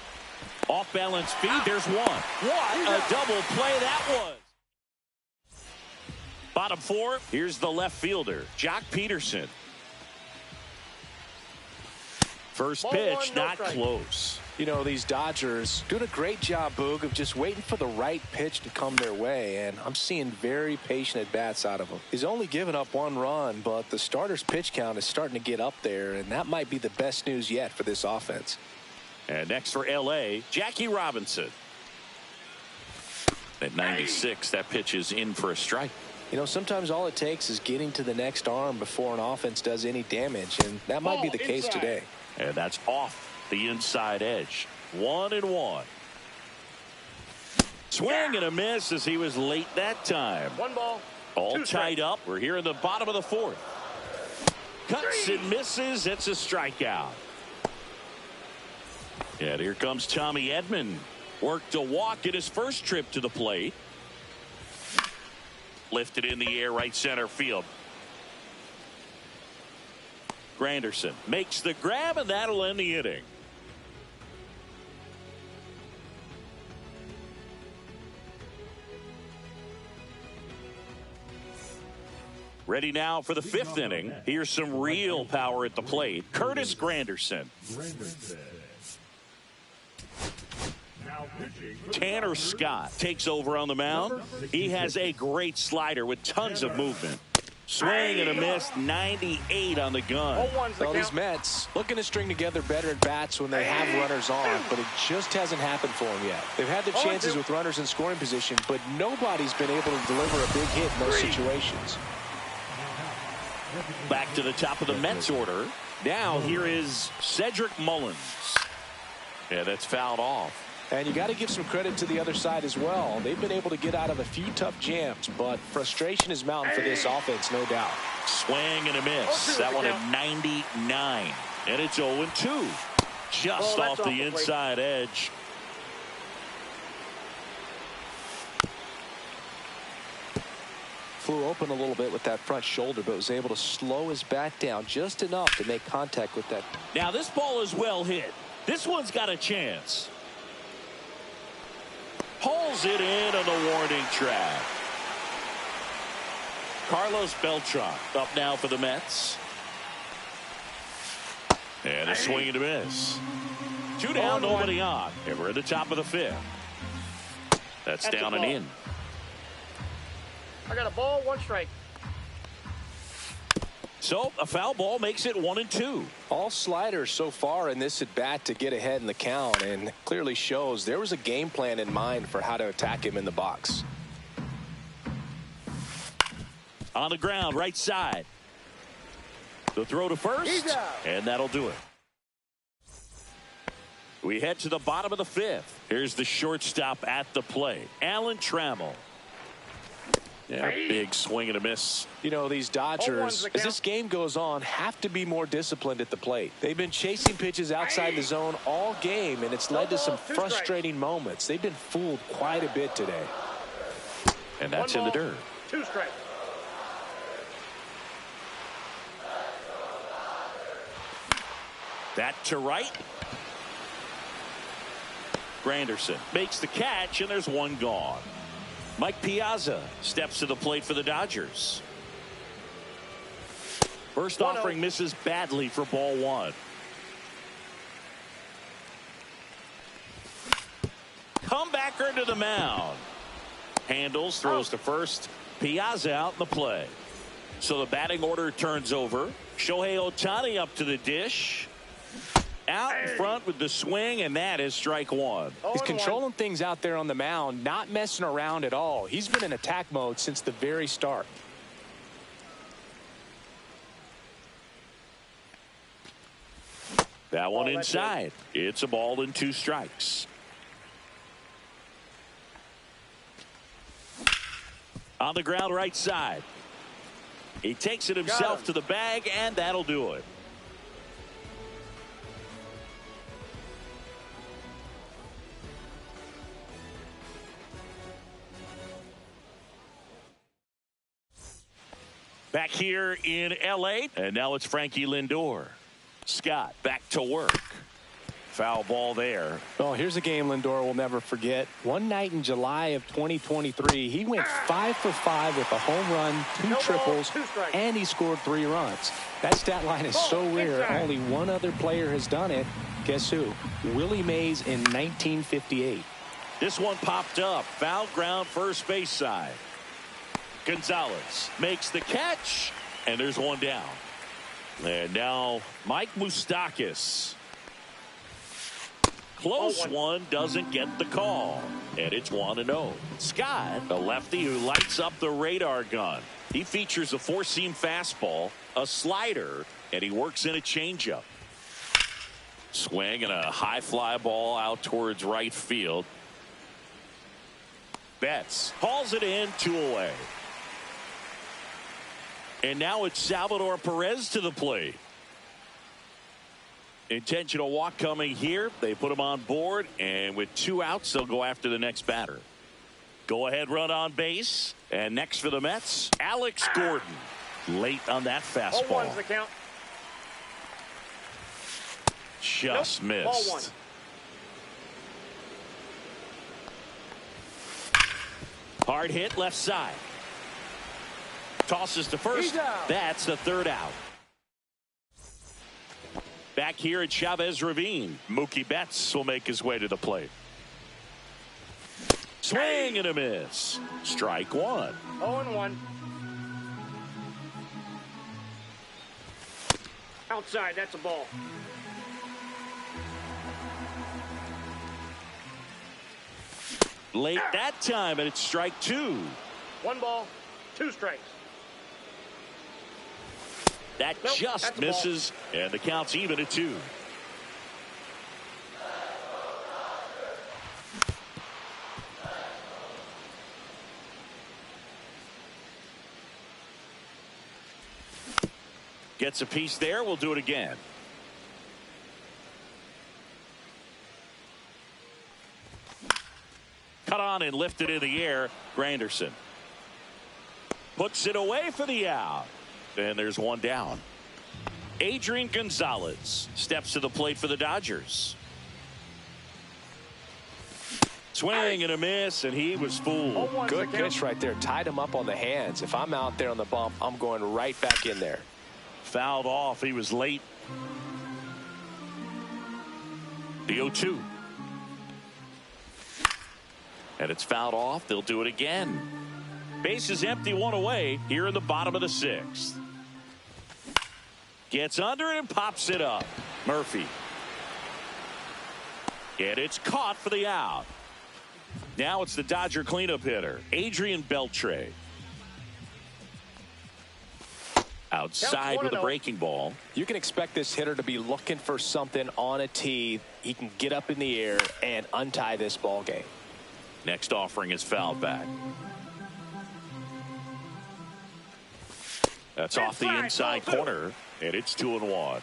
Off balance feed. There's one. What a double play that was. Bottom 4, here's the left fielder, Jock Peterson. First pitch, not close. You know, these Dodgers doing a great job, Boog, of just waiting for the right pitch to come their way, and I'm seeing very patient at-bats out of him. He's only given up 1 run, but the starter's pitch count is starting to get up there, and that might be the best news yet for this offense. And next for L.A., Jackie Robinson. At 96, that pitch is in for a strike. You know, sometimes all it takes is getting to the next arm before an offense does any damage, and that might be the case today. And that's off the inside edge. 1-1. Swing and a miss as he was late that time. 1 ball. All tied up. We're here in the bottom of the 4th. Cuts and misses. It's a strikeout. And here comes Tommy Edman. Worked a walk in his first trip to the plate. Lifted in the air, right center field. Granderson makes the grab, and that'll end the inning. Ready now for the 5th inning. Here's some real power at the plate. Curtis Granderson. Tanner Scott takes over on the mound. He has a great slider with tons of movement. Swing and a miss. 98 on the gun. Well, these Mets looking to string together better at bats when they have runners on, but it just hasn't happened for them yet. They've had the chances with runners in scoring position, but nobody's been able to deliver a big hit in those situations. Back to the top of the Mets order. Now here is Cedric Mullins. Yeah, that's fouled off. And you got to give some credit to the other side as well. They've been able to get out of a few tough jams, but frustration is mounting for this offense, no doubt. Swing and a miss. That one at 99. And it's 0-2. Just off the inside edge. Flew open a little bit with that front shoulder, but was able to slow his bat down just enough to make contact with that. Now this ball is well hit. This one's got a chance. Pulls it in on the warning track. Carlos Beltran up now for the Mets. And a swing and a miss. 2 down, nobody on. And we're at the top of the 5th. That's down and in. I got a ball, 1 strike. So a foul ball makes it 1-2. All sliders so far in this at bat to get ahead in the count, and clearly shows there was a game plan in mind for how to attack him in the box. On the ground, right side. The throw to first, and that'll do it. We head to the bottom of the 5th. Here's the shortstop at the plate, Alan Trammell. Yeah, big swing and a miss. You know, these Dodgers, as this game goes on, have to be more disciplined at the plate. They've been chasing pitches outside the zone all game, and it's led to some frustrating moments. They've been fooled quite a bit today. And that's in the dirt. 2 strikes. That to right. Granderson makes the catch, and there's one gone. Mike Piazza steps to the plate for the Dodgers. First offering misses badly for ball 1. Comebacker to the mound. Handles, throws to first. Piazza out in the play. So the batting order turns over. Shohei Ohtani up to the dish. Out in front with the swing, and that is strike 1. He's controlling things out there on the mound, not messing around at all. He's been in attack mode since the very start. That one inside. It's a ball and 2 strikes. On the ground, right side. He takes it himself to the bag, and that'll do it. Back here in L.A., and now it's Frankie Lindor. Scott back to work. Foul ball there. Oh, here's a game Lindor will never forget. One night in July of 2023, he went 5 for 5 with a home run, 2 triples, and he scored 3 runs. That stat line is so rare. Only one other player has done it. Guess who? Willie Mays in 1958. This one popped up. Foul ground, first base side. Gonzalez makes the catch, and there's one down. And now Mike Moustakas. Close one doesn't get the call. And it's 1-0. Scott, a lefty who lights up the radar gun. He features a four-seam fastball, a slider, and he works in a changeup. Swing and a high fly ball out towards right field. Betts hauls it in, 2 away. And now it's Salvador Perez to the plate. Intentional walk coming here. They put him on board, and with 2 outs, they'll go after the next batter. Go ahead run on base. And next for the Mets, Alex Gordon. Late on that fastball. 0-1's the count. Just missed. Ball 1. Hard hit left side. Tosses to first. That's the 3rd out. Back here at Chavez Ravine, Mookie Betts will make his way to the plate. Swing and a miss. Strike 1. 0-1. Outside, that's a ball. Late that time, and it's strike 2. 1 ball, 2 strikes. That just misses, and the count's even at 2. Gets a piece there. We'll do it again. Cut on and lifted in the air. Granderson puts it away for the out. And there's 1 down. Adrian Gonzalez steps to the plate for the Dodgers. Swing and a miss, and he was fooled. Good pitch right there. Tied him up on the hands. If I'm out there on the bump, I'm going right back in there. Fouled off. He was late. The 0-2. And it's fouled off. They'll do it again. Base is empty, 1 away here in the bottom of the 6th. Gets under it and pops it up. Murphy. And it's caught for the out. Now it's the Dodger cleanup hitter, Adrian Beltre. Outside with a breaking ball. You can expect this hitter to be looking for something on a tee. He can get up in the air and untie this ball game. Next offering is fouled back. That's off the inside corner, and it's 2-1.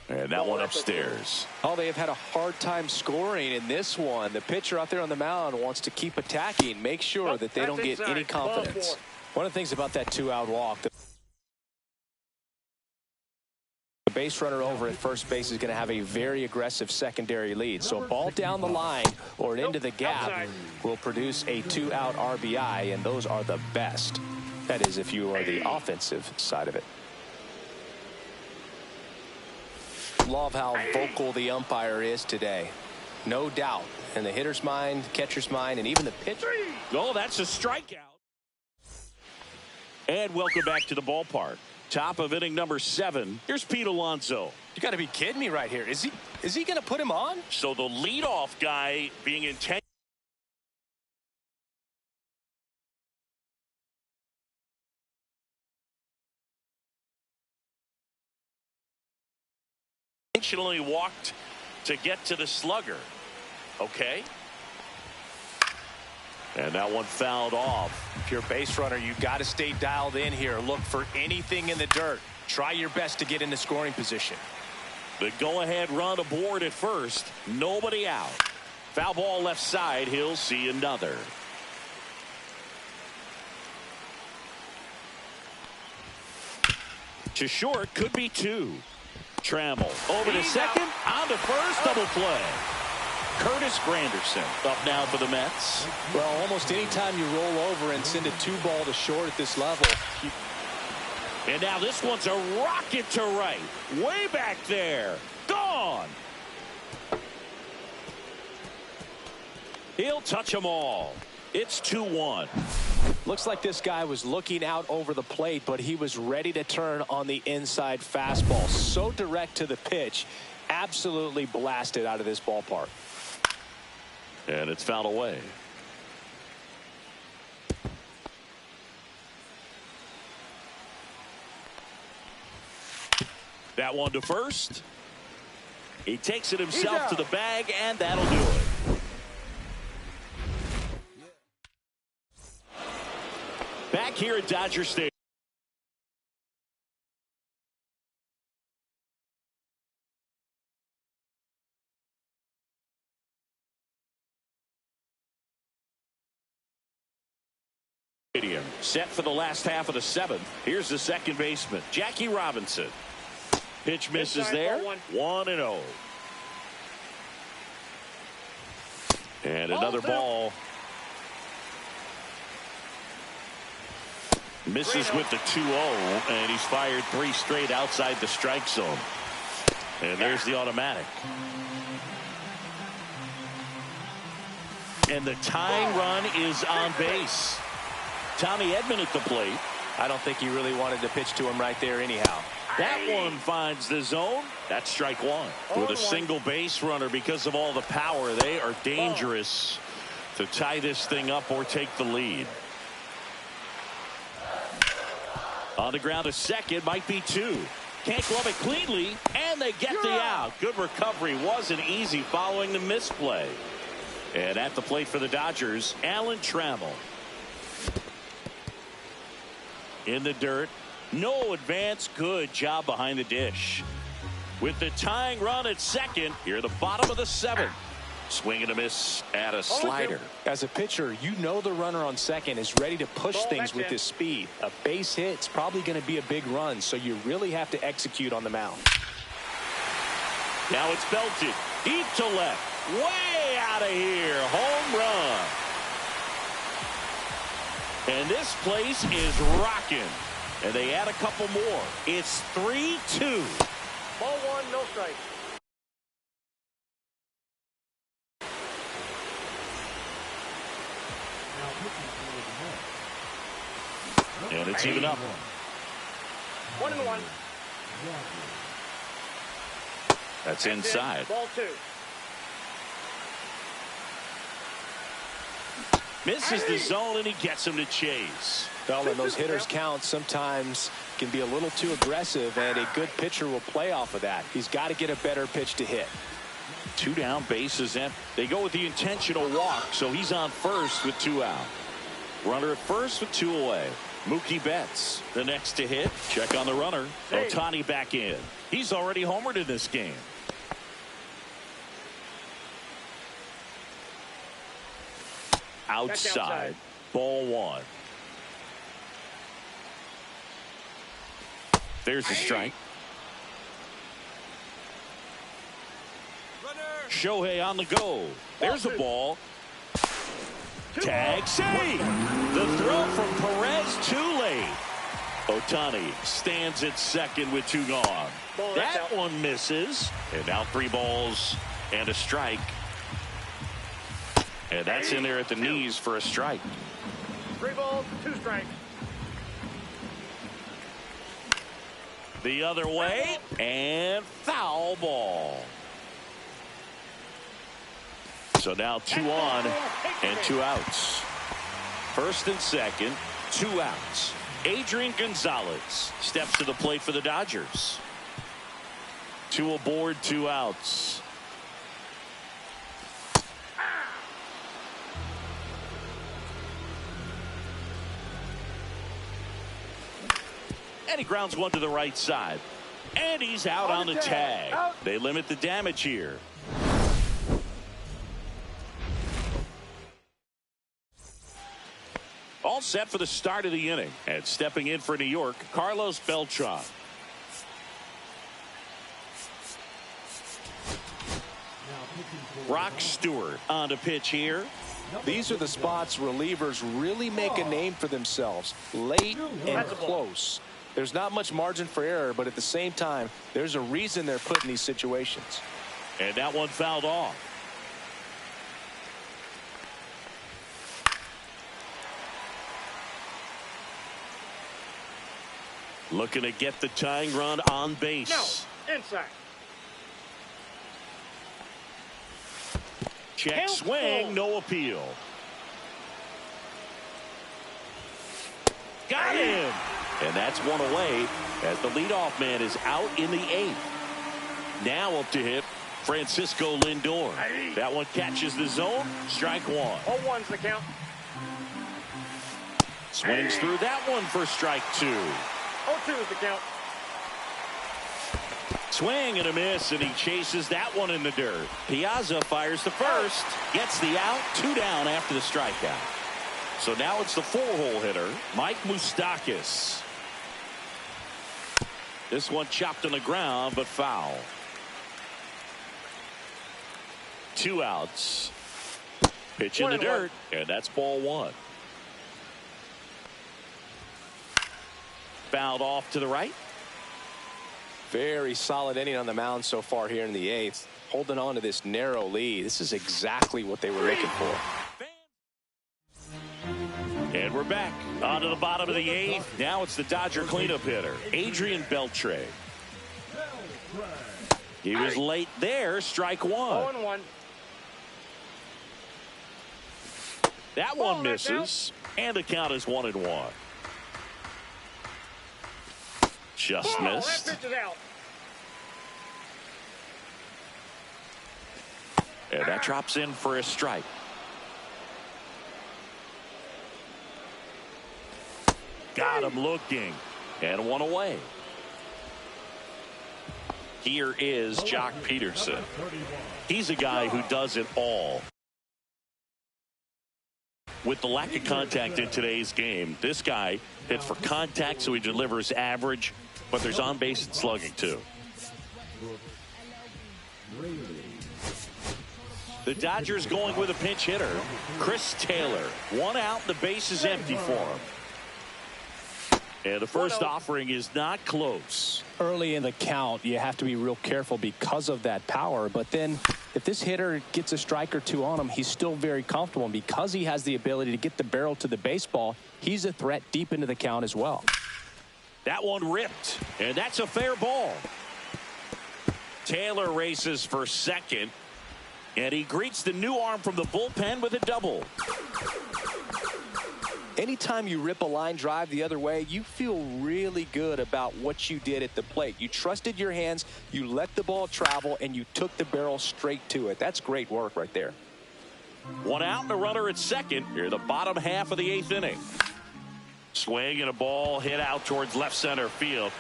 And that one upstairs. Oh, they have had a hard time scoring in this one. The pitcher out there on the mound wants to keep attacking, make sure that they don't get any confidence. One of the things about that 2-out walk, the base runner over at first base is going to have a very aggressive secondary lead. So a ball down the line or an into the gap will produce a 2-out RBI, and those are the best. That is, if you are the offensive side of it. Love how vocal the umpire is today. No doubt. In the hitter's mind, catcher's mind, and even the pitcher. Oh, that's a strikeout. And welcome back to the ballpark. Top of inning number 7. Here's Pete Alonso. You got to be kidding me right here. Is he going to put him on? So the leadoff guy being intentionally walked to get to the slugger. Okay. And that one fouled off. If you're a base runner, you've got to stay dialed in here. Look for anything in the dirt. Try your best to get into scoring position. The go-ahead run aboard at first. Nobody out. Foul ball left side. He'll see another. To short, could be 2. Trammell over to second, on to first, double play. Curtis Granderson up now for the Mets. Well, almost any time you roll over and send a 2-ball to short at this level. And now this one's a rocket to right. Way back there. Gone. He'll touch them all. It's 2-1. Looks like this guy was looking out over the plate, but he was ready to turn on the inside fastball. So direct to the pitch. Absolutely blasted out of this ballpark. And it's fouled away. That one to first. He takes it himself to the bag, and that'll do it. Back here at Dodger Stadium. Set for the last half of the seventh. Here's the second baseman, Jackie Robinson. Pitch misses there. 1-0. And another ball. Misses with the 2-0, and he's fired 3 straight outside the strike zone. And there's the automatic. And the tying run is on base. Tommy Edman at the plate. I don't think he really wanted to pitch to him right there anyhow. That one finds the zone. That's strike one. With a single base runner, because of all the power, they are dangerous to tie this thing up or take the lead. On the ground to second, might be 2. Can't glove it cleanly, and they get the out. Good recovery. Wasn't easy following the misplay. And at the plate for the Dodgers, Alan Trammell. In the dirt. No advance. Good job behind the dish. With the tying run at second, here the bottom of the 7th. Swing and a miss at a slider. As a pitcher, you know the runner on second is ready to push things with his speed. A base hit's probably going to be a big run, so you really have to execute on the mound. Now it's belted deep to left. Way out of here. Home run. And this place is rocking. And they add a couple more. It's 3-2. Ball 1, no strike. And it's even up. 1-1. That's inside. Ball 2. Misses the zone, and he gets him to chase. Well, and those hitters count sometimes can be a little too aggressive, and a good pitcher will play off of that. He's got to get a better pitch to hit. 2 down, bases empty. They go with the intentional walk, so he's on first with 2 out. Runner at first with 2 away. Mookie Betts, the next to hit. Check on the runner. Ohtani back in. He's already homered in this game. Outside. Ball 1. There's a strike. Shohei on the go. There's a ball. Tag save. The throw from Perez too late. Ohtani stands at second with 2 gone. That one misses. And now 3 balls and a strike. And that's in there at the knees for a strike. 3 balls, 2 strikes. The other way, and foul ball. So now 2 on and 2 outs. First and second, 2 outs. Adrian Gonzalez steps to the plate for the Dodgers. 2 aboard, 2 outs. And he grounds one to the right side. And he's out on the tag. They limit the damage here. All set for the start of the inning. And stepping in for New York, Carlos Beltran. Brock Stewart on to pitch here. These are the spots relievers really make a name for themselves. Late and close. There's not much margin for error, but at the same time, there's a reason they're put in these situations. And that one fouled off. Looking to get the tying run on base. No, inside. Check swing, no appeal. Got him. And that's one away as the leadoff man is out in the 8th. Now up to hit Francisco Lindor. That one catches the zone. Strike one. 0-1's the count. Swings through that one for strike 2. 0-2 is the count. Swing and a miss, and he chases that one in the dirt. Piazza fires the first, gets the out, 2 down after the strikeout. So now it's the 4-hole hitter, Mike Moustakas. This one chopped on the ground, but foul. 2 outs. Pitch in the dirt, and that's ball 1. Fouled off to the right. Very solid inning on the mound so far here in the 8th. Holding on to this narrow lead. This is exactly what they were looking for. And we're back on to the bottom of the 8th. Now it's the Dodger cleanup hitter, Adrian Beltre. He was late there, strike 1. 0-1. That one misses, and the count is 1-1. Just missed. That pitch is out. And that drops in for a strike. Got him looking, and one away. Here is Jock Peterson. He's a guy who does it all. With the lack of contact in today's game, this guy hits for contact, so he delivers average, but there's on-base and slugging, too. The Dodgers going with a pinch hitter, Chris Taylor. 1 out, the base is empty for him. And the first offering is not close. Early in the count, you have to be real careful because of that power. But then if this hitter gets a strike or 2 on him, he's still very comfortable. And because he has the ability to get the barrel to the baseball, he's a threat deep into the count as well. That one ripped, and that's a fair ball. Taylor races for second, and he greets the new arm from the bullpen with a double. Anytime you rip a line drive the other way, you feel really good about what you did at the plate. You trusted your hands, you let the ball travel, and you took the barrel straight to it. That's great work right there. 1 out and a runner at second. Here the bottom half of the 8th inning. Swing and a ball hit out towards left center field.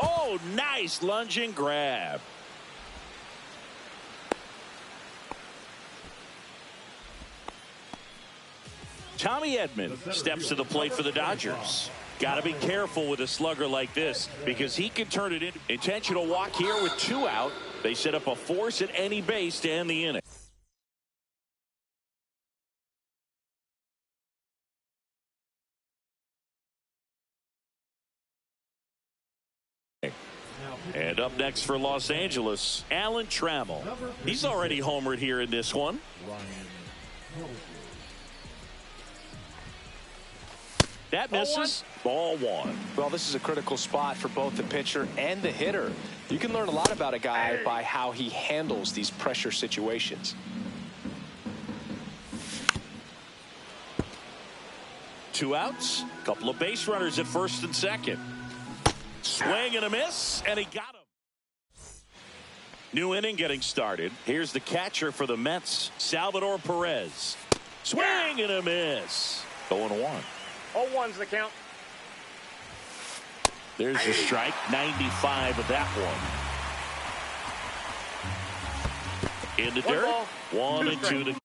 Oh, nice lunging grab. Tommy Edman steps to the plate for the Dodgers. Got to be careful with a slugger like this because he can turn it in. Intentional walk here with 2 out. They set up a force at any base to end the inning. And up next for Los Angeles, Alan Trammell. He's already homered here in this one. That misses. Ball 1. Well, this is a critical spot for both the pitcher and the hitter. You can learn a lot about a guy by how he handles these pressure situations. Two outs. Couple of base runners at first and second. Swing and a miss, and he got him. New inning getting started. Here's the catcher for the Mets, Salvador Perez. Swing and a miss. 0-1. 0-1's the count. There's your strike. 95 of that one. In the dirt. 1 and 2 to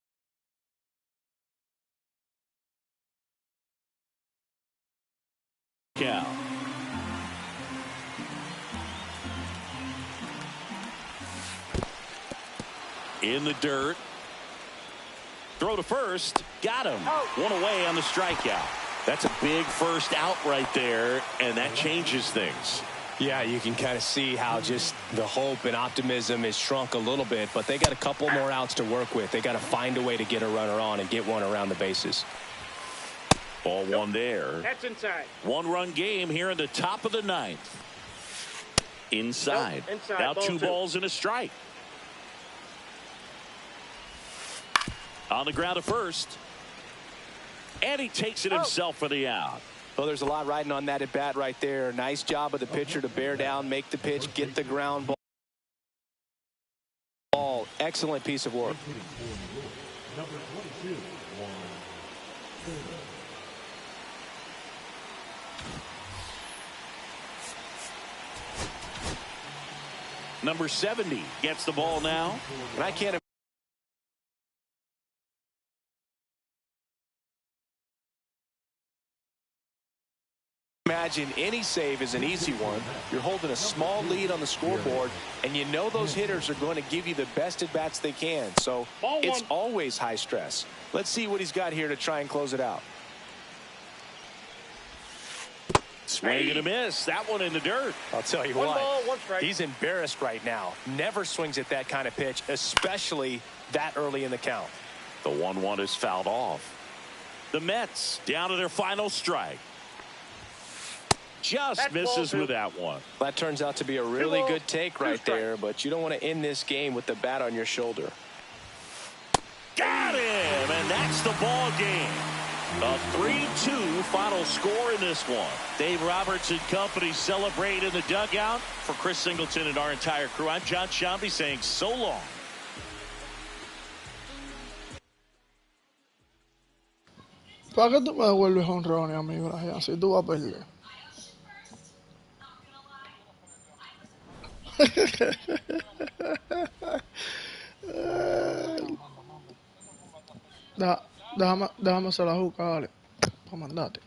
count. In the dirt. Throw to first. Got him. One away on the strikeout. That's a big first out right there, and that changes things. Yeah, you can kind of see how just the hope and optimism is shrunk a little bit, but they got a couple more outs to work with. They got to find a way to get a runner on and get one around the bases. Ball one there. That's inside. One-run game here in the top of the ninth. Inside. Nope, inside. Now Ball two two. balls and a strike. On the ground to first. And he takes it himself for the out. Well, there's a lot riding on that at bat right there. Nice job of the pitcher to bear down, make the pitch, get the ground ball. Excellent piece of work. Number 22, Juan. Number 70 gets the ball now. And I can't imagine any save is an easy one. You're holding a small lead on the scoreboard, and you know those hitters are going to give you the best at bats they can. So it's always high stress. Let's see what he's got here to try and close it out. Swing and a miss. That one in the dirt. I'll tell you One what, ball, one strike. he's embarrassed right now. Never swings at that kind of pitch, especially that early in the count. The 1-1 is fouled off. The Mets down to their final strike. Just That's misses ball with two. that one. That turns out to be a really balls, good take two right strikes. there, but you don't want to end this game with the bat on your shoulder. Got him, and that's the ball game. A 3-2 final score in this one. Dave Roberts and company celebrate in the dugout. For Chris Singleton and our entire crew, I'm John Shambi saying so long. ¿Para qué tú me devuelves honrones a mí, Brian? Si tú vas a perder. Déjame hacer la juca, dale. Para mandarte.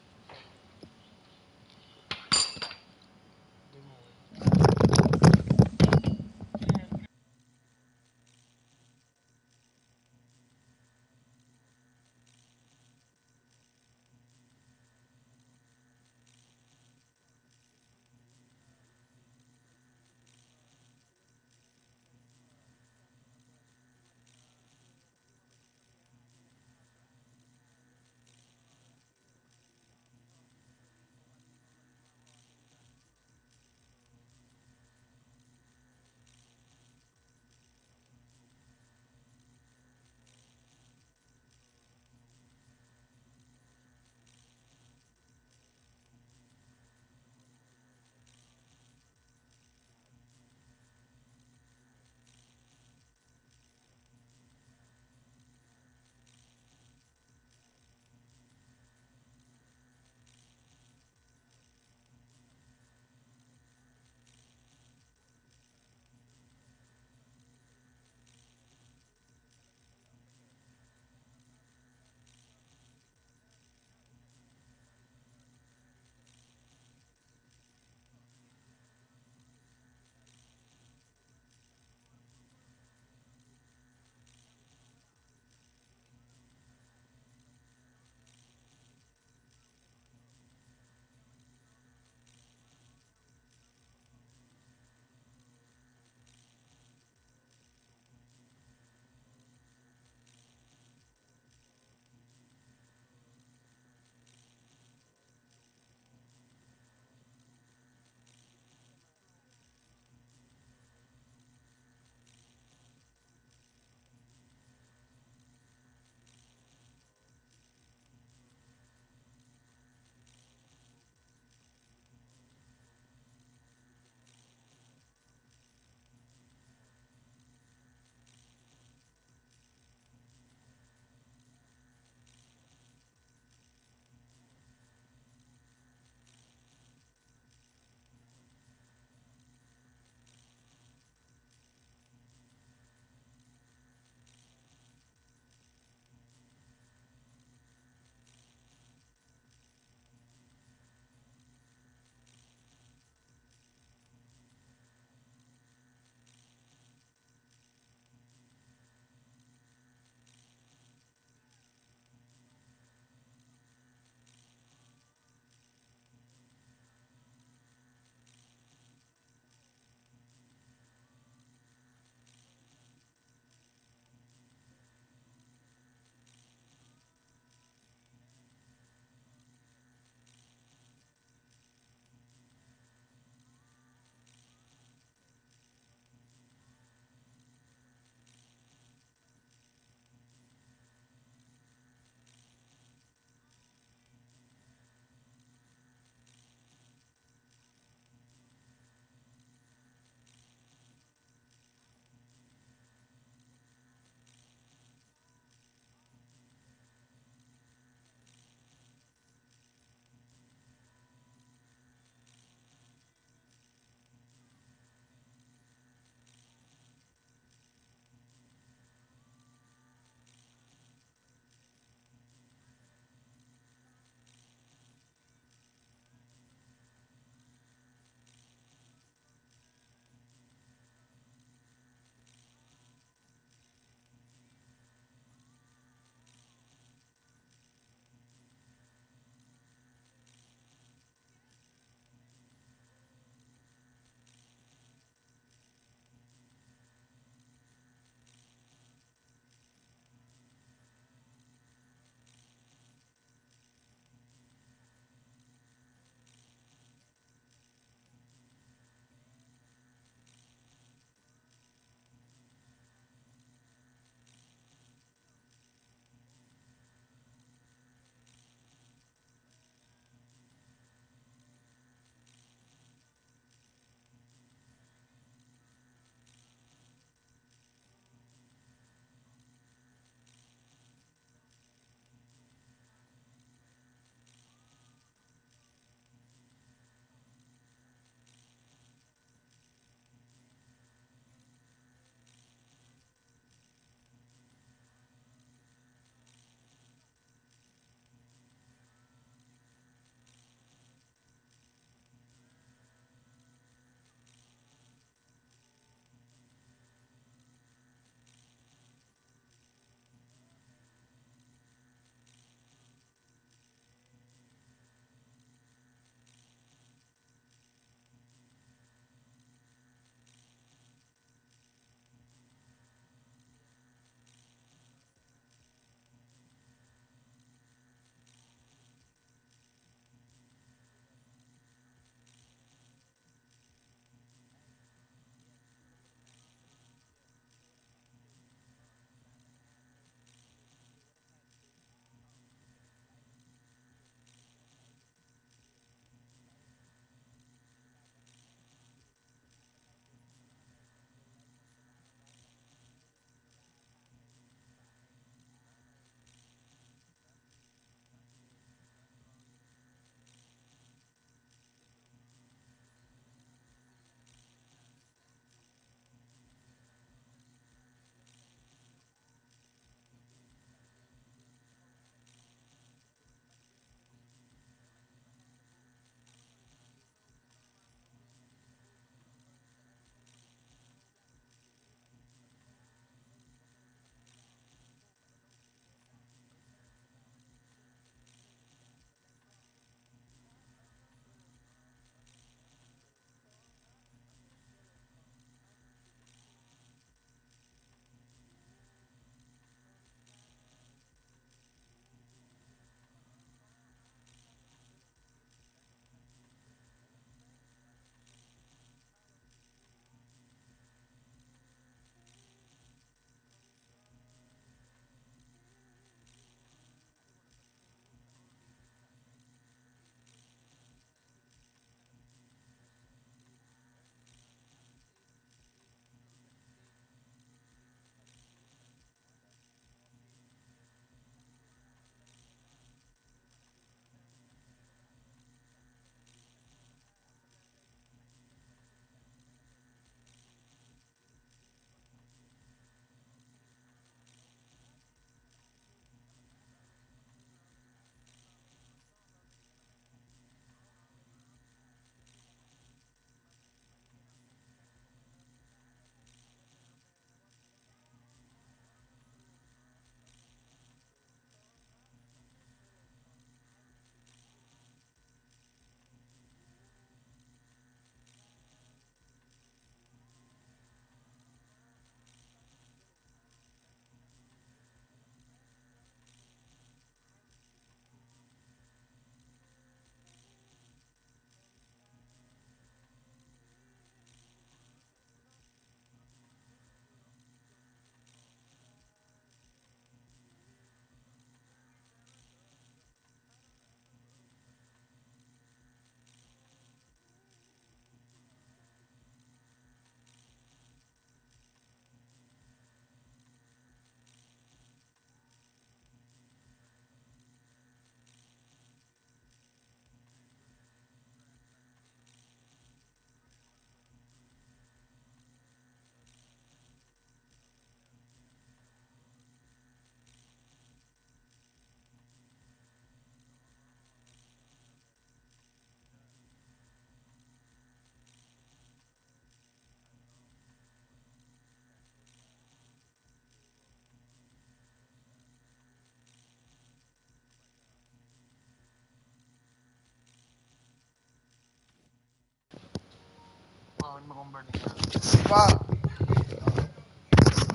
verme con Bernie Sanders.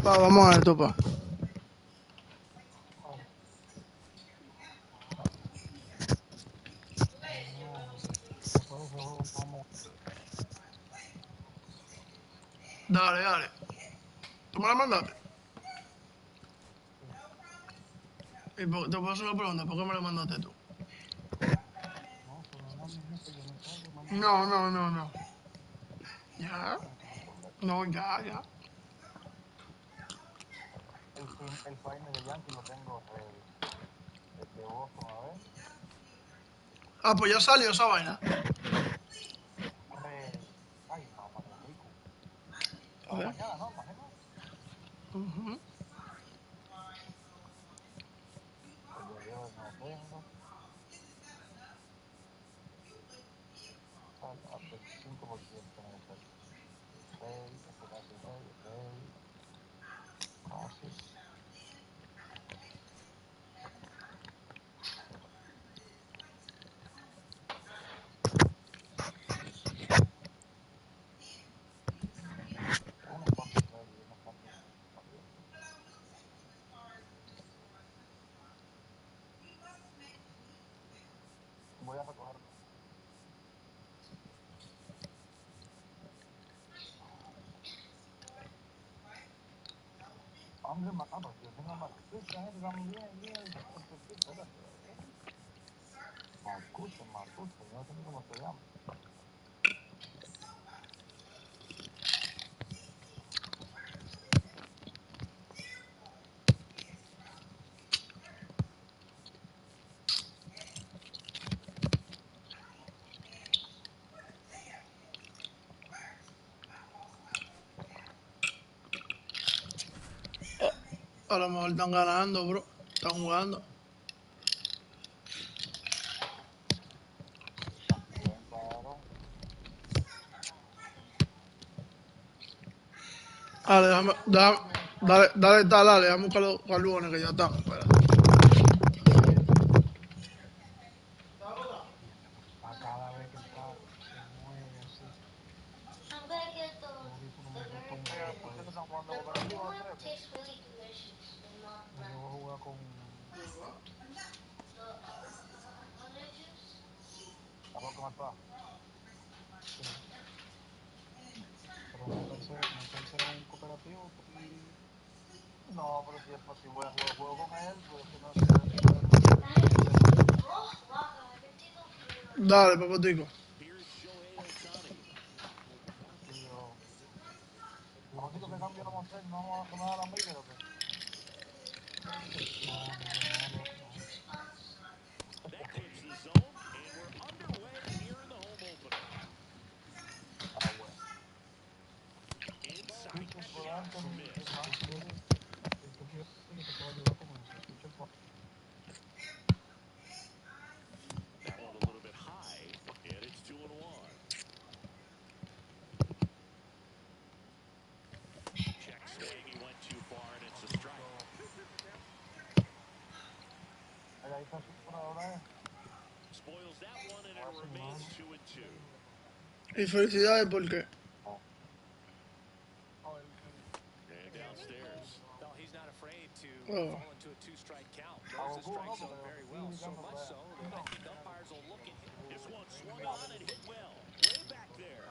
Pa, vamos a esto, pa. Después de ese juego vamos. Dale, dale. ¿Tú me la mandaste? Te puedo hacer una pregunta, ¿por qué me la mandaste tú? No, pero no es mismo que yo me salgo, no me No, no, no, no. Ya. gusta. No, ya, ya. El final de Yankee lo tengo ready. El de Boston, a ver. Ah, pues ya salió esa vaina. Ready. Ay, mamá, qué rico. A Para ver. mañana, ¿no? Imagino. Ujú. El de ayer no lo tengo. A 35% en ese. Ready, este casi ready, ready. Casi. Uno casi ready, uno casi abierto. Voy a recogerlo. Hombre, pues yo tengo más escucha, también, bien, espérate. Más escucha, yo no sé ni cómo se llama. A lo mejor están ganando, bro. Están jugando. También, claro. Dale, dale, dale, déjame buscar los galones que ya están. Espera. A cada vez que él se mueve así. Audífono me hizo tumba después. ¿Ustedes están jugando cooperativo a tres? Yo voy a jugar con... ¿A lo que me pasa? Sí. Pero métanse en un cooperativo y... No, pero si voy a jugar juego con él, pues si no, si él me dice, Dale, papotico. Here's Shohei Ohtani. sí, yo... Como digo que cambiamos tres, no me da la milla, ¿o qué? No, no, loco, no. That clips the zone, and we're underway here in the home opener. Ah, bueno. Inside, Pitcher por just Anthony, ¿qué missed. más quieres? ¿Qué quieres que te pueda ayudar con eso? Pitcher por... That one a little bit high, and it's 2-1. Check swing, he went too far, and it's a strike. Ahí está su por ahora, Spoils that one, and a it ver si remains mano. 2-2. Y felicidades porque. Oh, And downstairs. Well, he's not afraid to Oh. fall into a two-strike count. a Knows the Goku, strike ¿no? zone Porque very estoy well. So indicando por much allá. so that I think umpires will look at him. This one swung on and hit well. Way back there.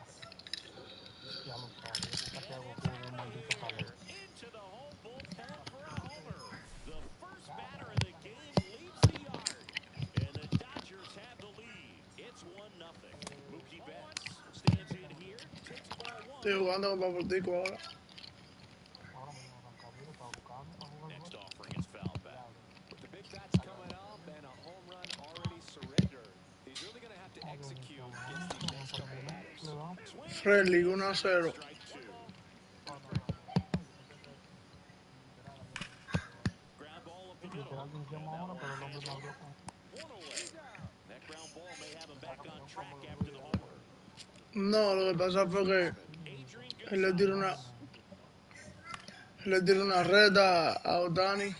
Ya lo sabe, yo que saqué a And it's Goku de un out of maldito salón. here into the home bullpen for a homer. The first batter of the game leaves the yard. And the Dodgers have the lead. It's 1-0. Mookie Betts stands in here, takes ball one. Estoy jugando con papotico ahora. Ahora mismo San Camilo está buscando para jugar Next gol. offering is foul back. With the big bats coming up and a home run already surrendered, he's really going to have to execute against these next couple of batters. Swing and a Friendly, miss, and that's 1-0. strike two. Ground ball up the middle. Literal And decíamos that ahora, one pero el hombre me handled abrió con... one away. That ground ball may have him back on Son track como los after the días. homer. No, lo que pasa fue que Adrian él le tiró una, Gonzalez. le tiró una reta a Otani.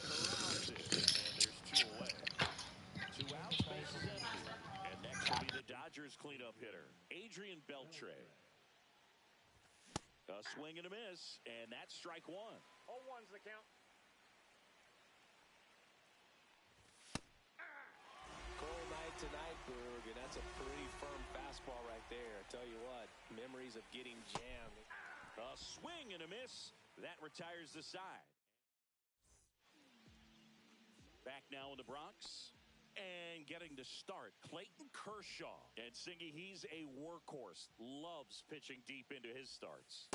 Corrals it, and there's two away. Two outs, bases empty. And next will be the Dodgers Dodgers cleanup hitter, Adrian Beltre. A swing and a miss, and that's strike one. 0-1's the count. Cold night tonight, Boog, and that's a pretty firm fastball right there. I tell you what, memories of getting jammed. A swing and a miss. That retires the side. Back now in the Bronx. And getting to start, Clayton Kershaw. And Singy, he's a workhorse. Loves pitching deep into his starts.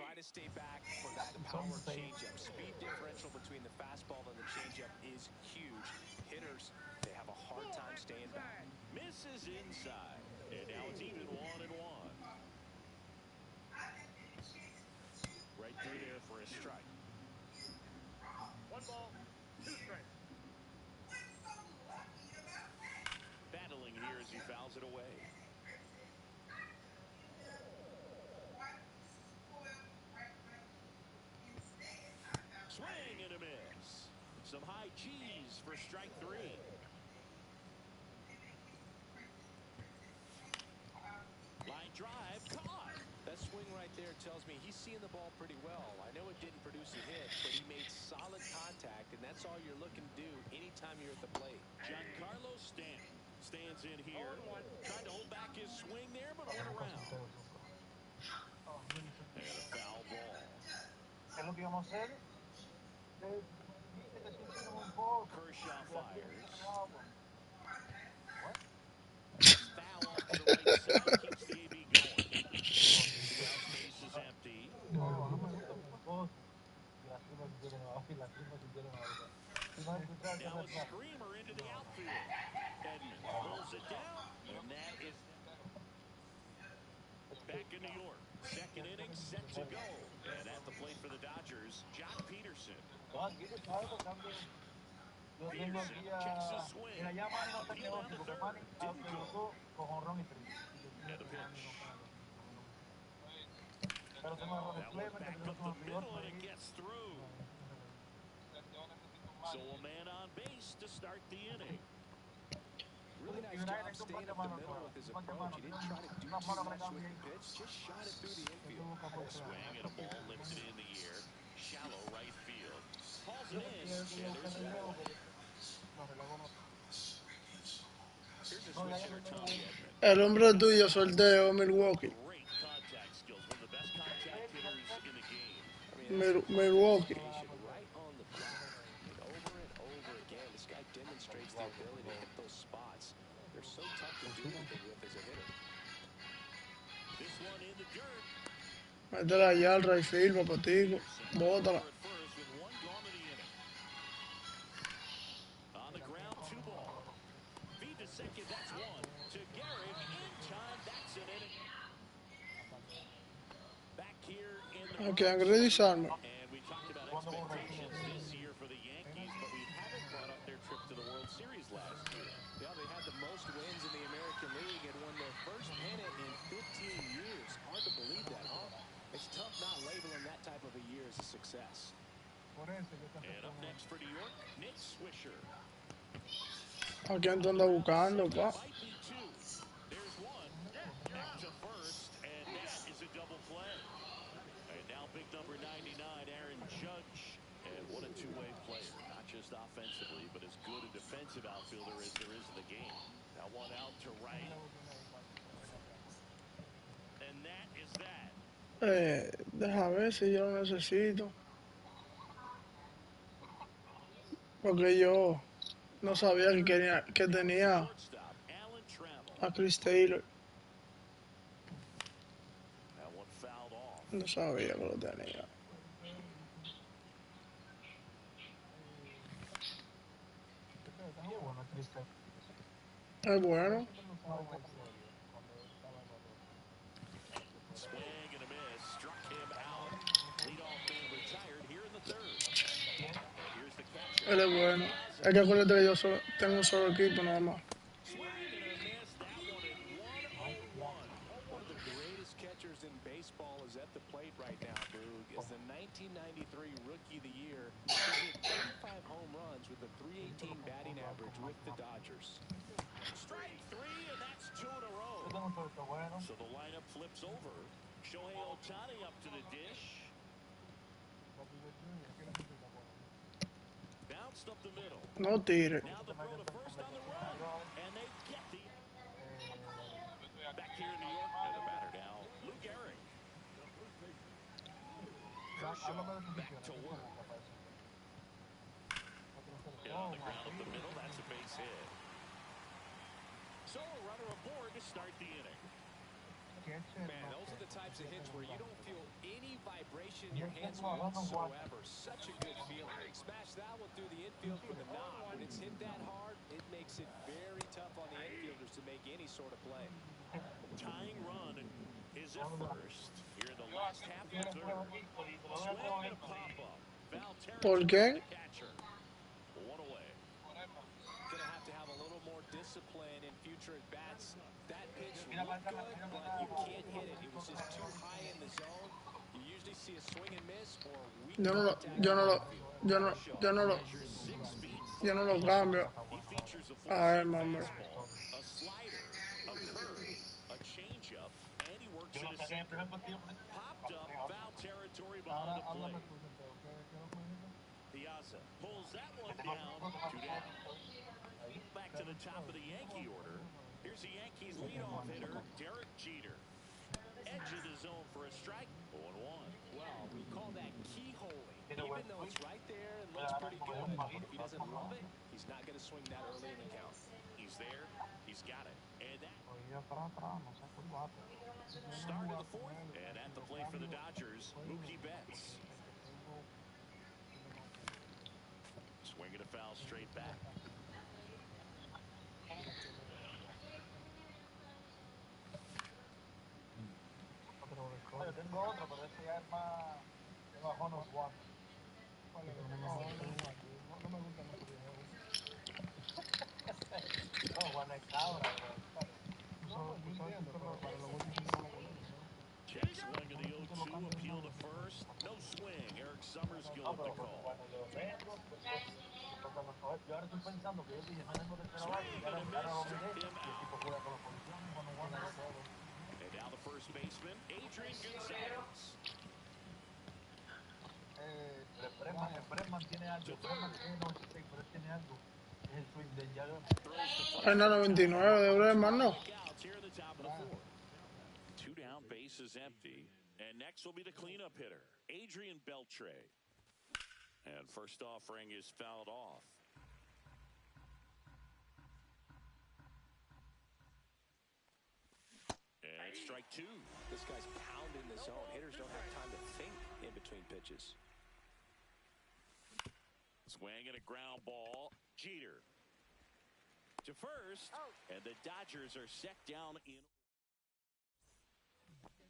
Try to stay back for that power changeup. Speed differential between the fastball and the changeup is huge. Hitters, they have a hard time staying back. Misses inside. And now it's even 1-1. Right through there for a strike. 1 ball, 2 strikes. Battling here as he fouls it away. Swing and a miss. Some high G's for strike 3. Line drive caught. That swing right there tells me he's seeing the ball pretty well. I know it didn't produce a hit, but he made solid contact, and that's all you're looking to do anytime you're at the plate. Giancarlo Stanton stands in here. Tried to hold back his swing there, but went around. And a foul ball. Kershaw fires. That's foul off to the right side. Keeps the AB going. 2 outs, base is empty. Now a screamer into the outfield. Edman pulls it down, and that is back in New York. Second inning set to go. And at the plate for the Dodgers, Jock Peterson. Peterson checks his swing. Appeal down to third. Didn't go. And the pitch. That one back up the middle, and it gets through. So a man on base to start the inning. Really nice job staying up the middle with his approach. He didn't try to do too much with the pitch, just shot it through the infield. Swing and a ball lifted in the air. Shallow right field. Hauls it in, and there's a ball. Here's a switch hitter, Tommy Edman. El hombre tuyo, sorteo, Milwaukee. Great contact skills. One of the best contact hitters in the game. I mean, that's a Milwaukee. right on the plot. I mean, over and over again, this guy demonstrates the ability to hit those spots. They're so tough to do anything with as a hitter. This one in the dirt. Métela allá al right field, papatico. Peterson Bótala. over at first with 1 gone in the inning. On the ground, 2 ball. Feed to second, that's 1. To Garrett, in time, that's an inning. Back here in the Ok, Bronx. revisarme. And we talked about expectations this year for the Yankees, but we haven't brought up their trip to the World Series last year. Yeah, they had the most wins in the American League and won their first pennant in 15 years. Hard to believe that, huh? It's tough not labeling that type of a year as a success. And up next for New York, Nick Swisher. ¿A quién tú andas buscando, pa? Might be 2. There's 1. Back to first, and that is a double play. And now big number 99, Aaron Judge. And what a two-way player. Not just offensively, but as good a defensive outfielder as there is in the game. Now one out to right. And that is that. Deja ver si yo lo necesito. Porque yo no sabía que tenía Shortstop, Alan Trammell. a Chris Taylor. That one fouled off. No sabía que lo tenía. Es bueno. Swing and a miss. Struck him out. Leadoff man retired here in the third. And here's the catcher. Él es bueno. Es que acuérdate que yo tengo un solo equipo nada más. Swing and a miss. That one at 1-0-1. One of the greatest catchers in baseball is at the plate right now, Boog. Is the 1993 Rookie of the Year. He hit 35 home runs with a .318 batting average with the Dodgers. Strike 3, and that's 2 in a row. está bueno. So the lineup flips over. Shohei Ohtani up to the dish. Bounced up the middle. No tire. Now they'll throw to first on the run. And they get the... Back here in New York, and the batter now, Lou Gehrig. Kershaw back to work. And on the ground up the middle, that's a base hit. So a runner aboard to start the inning. Man, those are the types of hits where you don't feel any vibration in your hands whatsoever. Such a good feeling. Smash that one through the infield for the nod. When it's hit that hard, it makes it very tough on the infielders to make any sort of play. Tying run is at first here in the last half of the third. Swing and a pop-up. Foul ¿Por territory for qué? the catcher. One away. Going to have a little more discipline in future at-bats. That pitch looked good, but you can't hit it. It was just too high in the zone. You usually see a swing and miss or weak Yo no lo, contact yo in no the lo, outfield. yo no, Kershaw yo no lo, measures 6 feet yo 4 no lo inches. cambio. He features a A ver, full-seam mamá. fastball, a slider, a curve, a changeup, and he works Yo in no a sé qué sinker. primer partido. Popped up, foul territory behind the plate. Piazza pulls that one down, 2 down. Back to the top of the Yankee order. Here's the Yankees leadoff hitter, Derek Jeter. Edge of the zone for a strike, 0-1. Well, we call that keyholing. Even though it's right there and looks pretty good, if he doesn't love it, he's not going to swing that early in the count. He's there. He's got it. And that No sé cuál bate. start of the fourth. And at the plate for the Dodgers, Mookie Betts. Swinging a foul straight back. Yo tengo otro, pero ese ya es más. Tengo a Honor One. No, Juan es cabra, Check swing of the 0-2. Appeal to first. No swing. Eric Summerskill at the call. Yo ahora estoy pensando que yo dije, no tengo tercera base, y Swing and ahora a miss. lo Struck miré, him y el tipo out. juega con los posiciones, cuando juega los juegos. And now the first baseman, Adrian Gonzalez. Bregman tiene To algo, Bregman third. tiene 96, pero él tiene algo. Es el swing de él, ya veo. Throws to En first la for time. 99 de Bremen, no. Strikeouts here in the top of the fourth. 2 down, bases empty. And next will be the cleanup hitter, Adrian Beltre. And first offering is fouled off. And strike 2. This guy's pounding the zone. Hitters don't have time to think in between pitches. Swing and a ground ball. Jeter to first. And the Dodgers are set down in.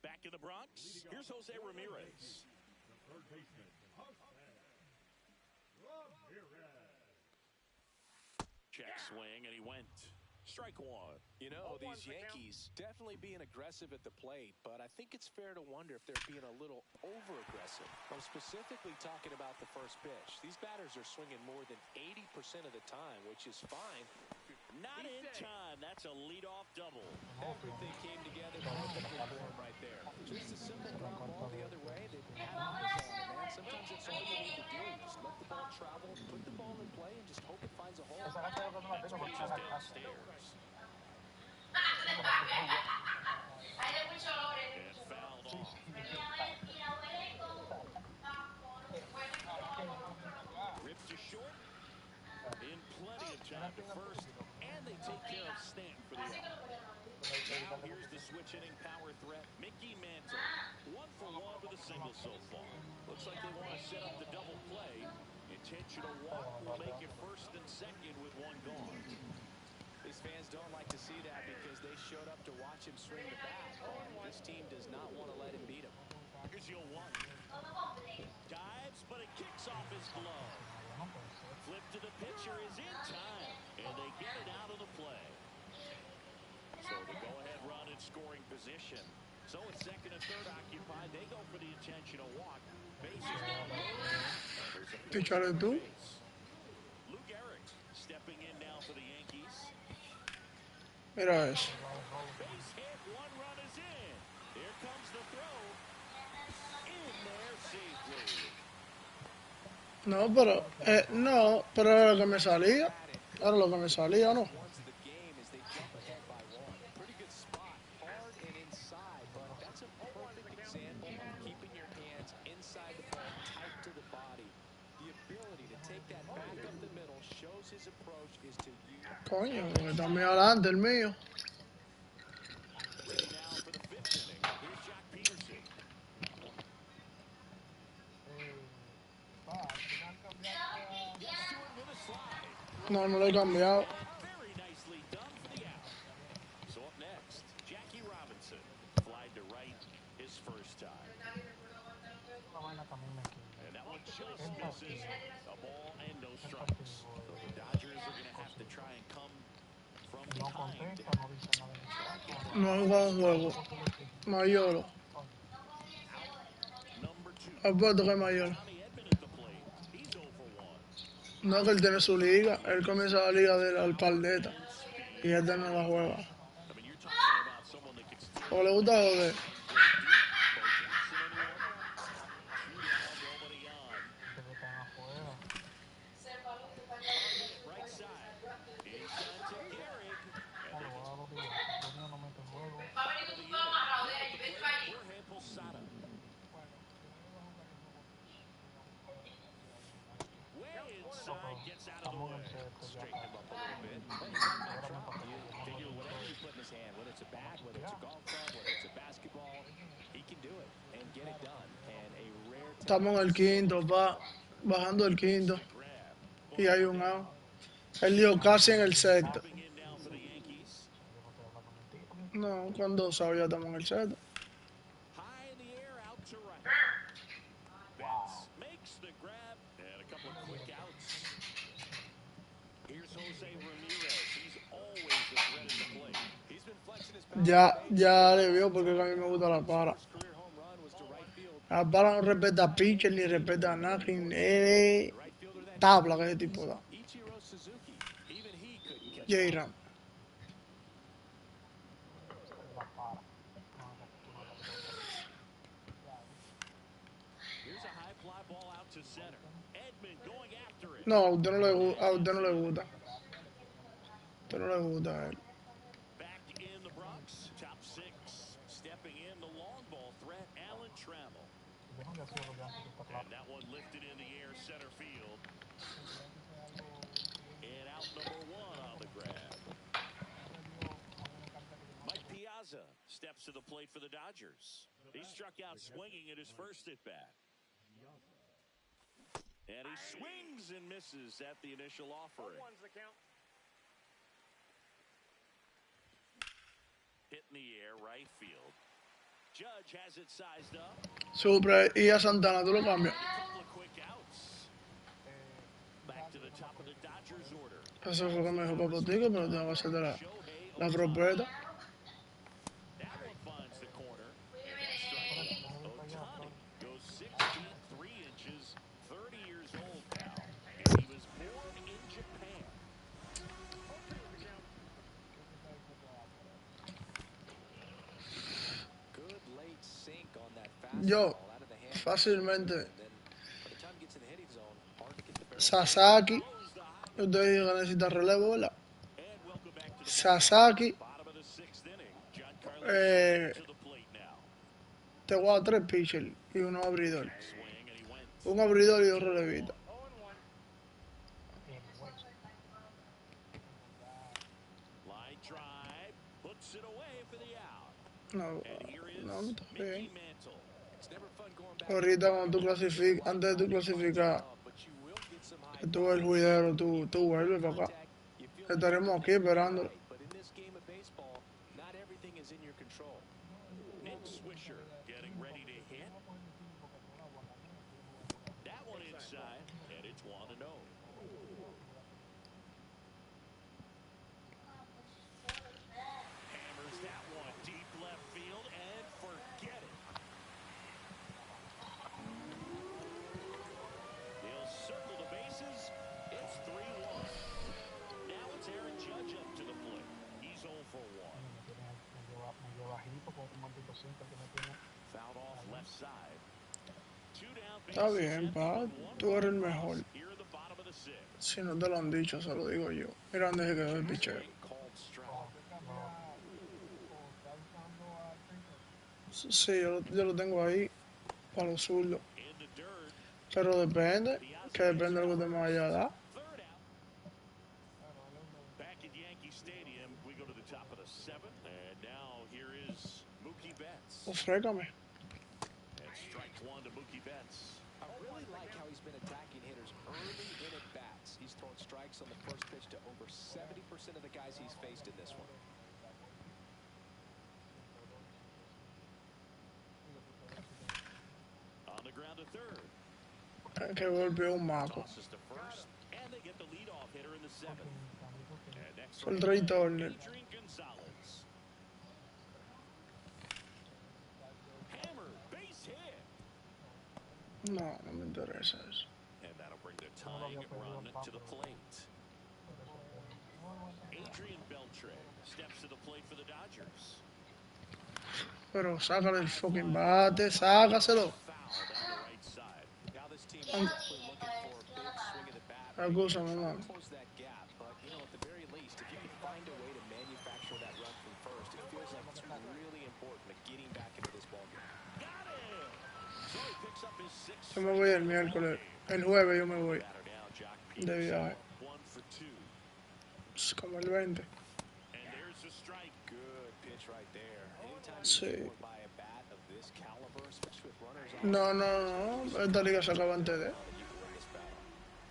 Back in the Bronx, here's Jose Ramirez. Third baseman, Check swing, and he went. Strike 1. You know, these Yankees definitely being aggressive at the plate, but I think it's fair to wonder if they're being a little over-aggressive. I'm specifically talking about the first pitch. These batters are swinging more than 80% of the time, which is fine. Not in time. That's a leadoff double. Everything came together perfectly for him right there. Just a simple ground ball the other way that had eyes on it, man. Sometimes that's all you need to do. Just let the ball travel, put the ball in play, and just hope it finds a hole. Next pitch is downstairs. And fouled off. Ripped to short. In plenty of time to first. And they take care of Stanton for the out. Now here's the switch hitting power threat, Mickey Mantle. 1 for 1 with a single so far. Looks like they want to set up the double play. Intentional walk will make it first and second with 1 gone. These fans don't like to see that because they showed up to watch him swing the bat. And this team does not want to let him beat him. Here's 0-1. Dives, but it kicks off his glove. Flip to the pitcher is in time, and they get it out of the play. So the go-ahead run in scoring position. So with second and third occupied, they go for the intentional walk. Bases now loaded. There's a Píchale tú. base. Lou Gehrig stepping in now for the Yankees. Mira eso. Base hit, 1 No, pero, no, pero era lo que me salía. Era lo que me salía, ¿no? Ones of the game as they jump ahead by one. Pretty good spot, hard and inside, but that's a perfect example of keeping your hands inside the ball, tight to the body. The ability to take that back up the middle shows his approach is to use. Coño, porque también adelante el mío. Ready now for the fifth inning. Here's Jock Peterson. Al final cambiaste a Gets to it with a slide. No, no lo he cambiado. And very nicely done for the out. So up next, Jackie Robinson. Flied to right his first time. una vaina que a mí me quilla. And that one just misses. Tentativo, A ball and no strikes. tentativo, So the Dodgers are going to have to cosito. try and come from No behind contesta, no dice nada en el to chat, get no that No he run. jugado un juego. tampoco tú le escribes. Mayolo. Coño, Out number two. Apuesto que es Mayolo. Tommy Edman at the plate. He's 0 for 1. No es que él tiene su liga. Él comienza la liga de la Power alpaldeta. and Y speed. este no la juega. I mean, you're talking about someone that could steal O the le gusta base joder. and go deep. Bo Jackson, anyone? Two down, nobody on. gente que están afuera. Harvey at right side. In contact, Gehrig. And Ya they lo voy get a dar los días. Los días no meten juego. top of the inning. Now at the plate, Jorge Posada. Bueno, si no iba a jugar yo juego Way No, inside, pero gets out of the estamos en way. el set, ya Straighten está. him up a little bit. Well, you talk about Ahora me Trump. pasó You que yo mando figure los whatever you editores. put in his hand, whether it's a bat, Vamos a whether it's a chequear. golf club, whether it's a basketball, he can do it and get it done. And a rare Estamos en talent. el quinto, pa. Bajando el Makes quinto. the grab. Y Both hay one un out. down. Él dio casi en el sexto. Dropping in now for the Yankees. Yo no estoy hablando mentira, ¿no? No, cuando sabe ya estamos en el sexto. High in the air, out to right. Wow. Betts makes the grab. And a couple of quick outs. Here's Jose Ramirez. He's always a threat at the plate. He's been flexing his power at the base. Ya le vio porque a mí me gusta la para. First career home run was to right field. La para no respeta a pitcher ni respeta a nadie. The right fielder that Tabla que ese tipo da. Ichiro Suzuki. Even he couldn't catch that. J-Ram. La para. No, tú no sabes lo que pasa. Here's a high fly ball out to center. Edman going after it. No, a usted no le gusta. A usted no le gusta. A usted no le gusta a él. Back in the Bronx, top six. Stepping in the long ball threat, Alan Trammell. Yo no le hacía los Yankees esta And clase. that one lifted in the air center field. Los Yankees es algo And out number one on the grab. a mí me encanta que yo Mike Piazza steps to the plate for the Dodgers. He struck out swinging at his first at bat. And he swings and misses at the initial offering. Hit in the air, right field. Judge has it sized up. Supre y a Santana, tú lo cambias. A couple of quick outs. Back to the top of the Dodgers order. Eso fue lo que me dijo Papotico, pero tengo que hacer de la propeta. That one finds the corner. And that's strike eight. Ohtani goes 6 feet 3 inches, 30 years old now. And he was born in Japan. Good late sink on that fastball Yo, out of the hand. fácilmente, And then by the time it gets in the hitting zone, hard to get the barrel. Sasaki, Throws the hot yo te dije que necesita relevo, ¿verdad? and welcome back to the Sasaki, bottom of the 6th inning. Giancarlo Eh, to the plate now. te voy a dar 3 pitchers y uno abridor. Swing and he went. Un abridor y 2 relevistas. Line drive, puts it away for the out. No, And here is no, está Mickey bien. Mantle. It's never fun going back. Ahorita cuando tú clasificas, antes de tú clasificar, But you will get some high que tú ves el juidero, tú vuelves para acá. contact. You feel like Estaremos aquí esperándolo. right, but in this game of baseball, not everything is in your control. Nick Swisher getting ready to hit. That one inside, and it's 1-0. Hammers that one deep left field and forget it. He'll circle the bases. It's 3-1. Now it's Aaron Judge up to the plate. He's 0 for 1. Me lleva bajito con un maldito cinco que me tiene. Fouled off left side. 2 down, Está bien, pa. Tú eres el mejor. Here in the bottom of the sixth. Si no te lo han dicho, se lo digo yo. Mira dónde se quedó el picheo. Swing called strike. ¿Qué cambia o está usando al pitcher? Sí, yo lo tengo ahí para los zurdos. In the dirt. Pero depende, que depende de lo que te me vaya a dar. Third out. Claro, él es un Back at Yankee Stadium, we go to the top of the seventh. And now here is Mookie Betts. Ofrécame. And strike one to Mookie Betts. I really like how he's been attacking hitters early in at bats. He's thrown strikes on the first pitch to over 70% of the guys he's faced in this one. On the ground to third. Que golpeó un maco. Tosses to first. And they get the leadoff hitter in the seventh. And next Fue el right, Trey Turner. Adrian Gonzalez. Hammer, base hit. No, no me interesa eso. And that'll bring the tying run to the plate. Adrian Beltre steps to the plate for the Dodgers. Pero sácale el fucking bate, sácaselo. Foul down the right side. Now this team is definitely looking for a big swing of the bat. Acúsame, Try man. to close that gap, but you know, at the very least, if you can find a way to manufacture that run from first, it feels like it's really important to getting back into this ballgame. Got him. So he picks up his sixth. Yo me voy el miércoles. El jueves yo me voy Batter down, Jock de Peterson. viaje. 1 for 2. Es como el 20. And there's the strike. Good pitch right there. Anytime Sí. you're going by a bat of this caliber, especially with runners on, No, no, no. Esta liga se acaba antes de. you can win this battle.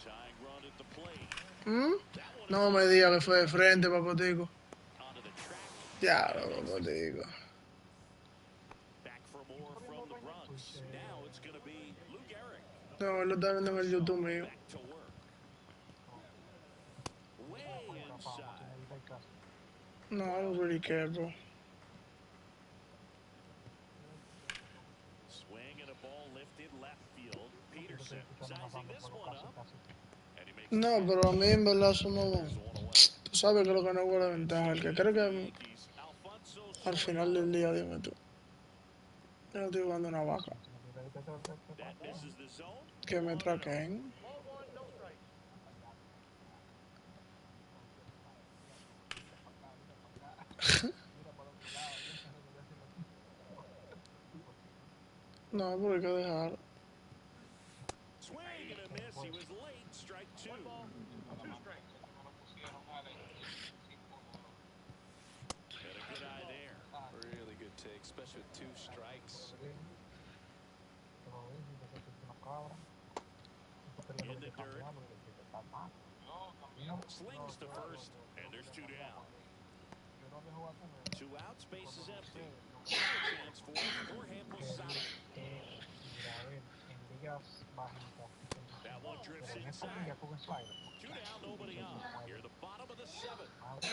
Tying run at the plate. ¿Mm? That one No me diga que fue de frente, papotico. onto the track. Ya, papotico. Back for more from the Bronx. Now it's going to be Lou Gehrig. No, él lo está viendo en el YouTube mío. Back to work. Way inside. No, I don't really care, bro. Swing and a ball lifted left field. Peterson sizing this one up. And he makes No, pero a mí en verdad eso no. one away. Tú sabes que lo que no es buena ventaja. El que cree que Yankees, Alfonso al final del día, dime tú. Yo estoy jugando una vaca. that misses the zone. Que me traquen. No, porque hay que dejar. Swing and a miss. He was late. Strike two. no lo pusieron a la 5-1. And a good eye there. Really good take, especially with 2 strikes. In the dirt. Slings to first. And there's 2 down. 2 outs. Base is empty. Now a chance for Jorge Posada. That one drifts inside. 2 down, nobody on. Here at the bottom of the 7th.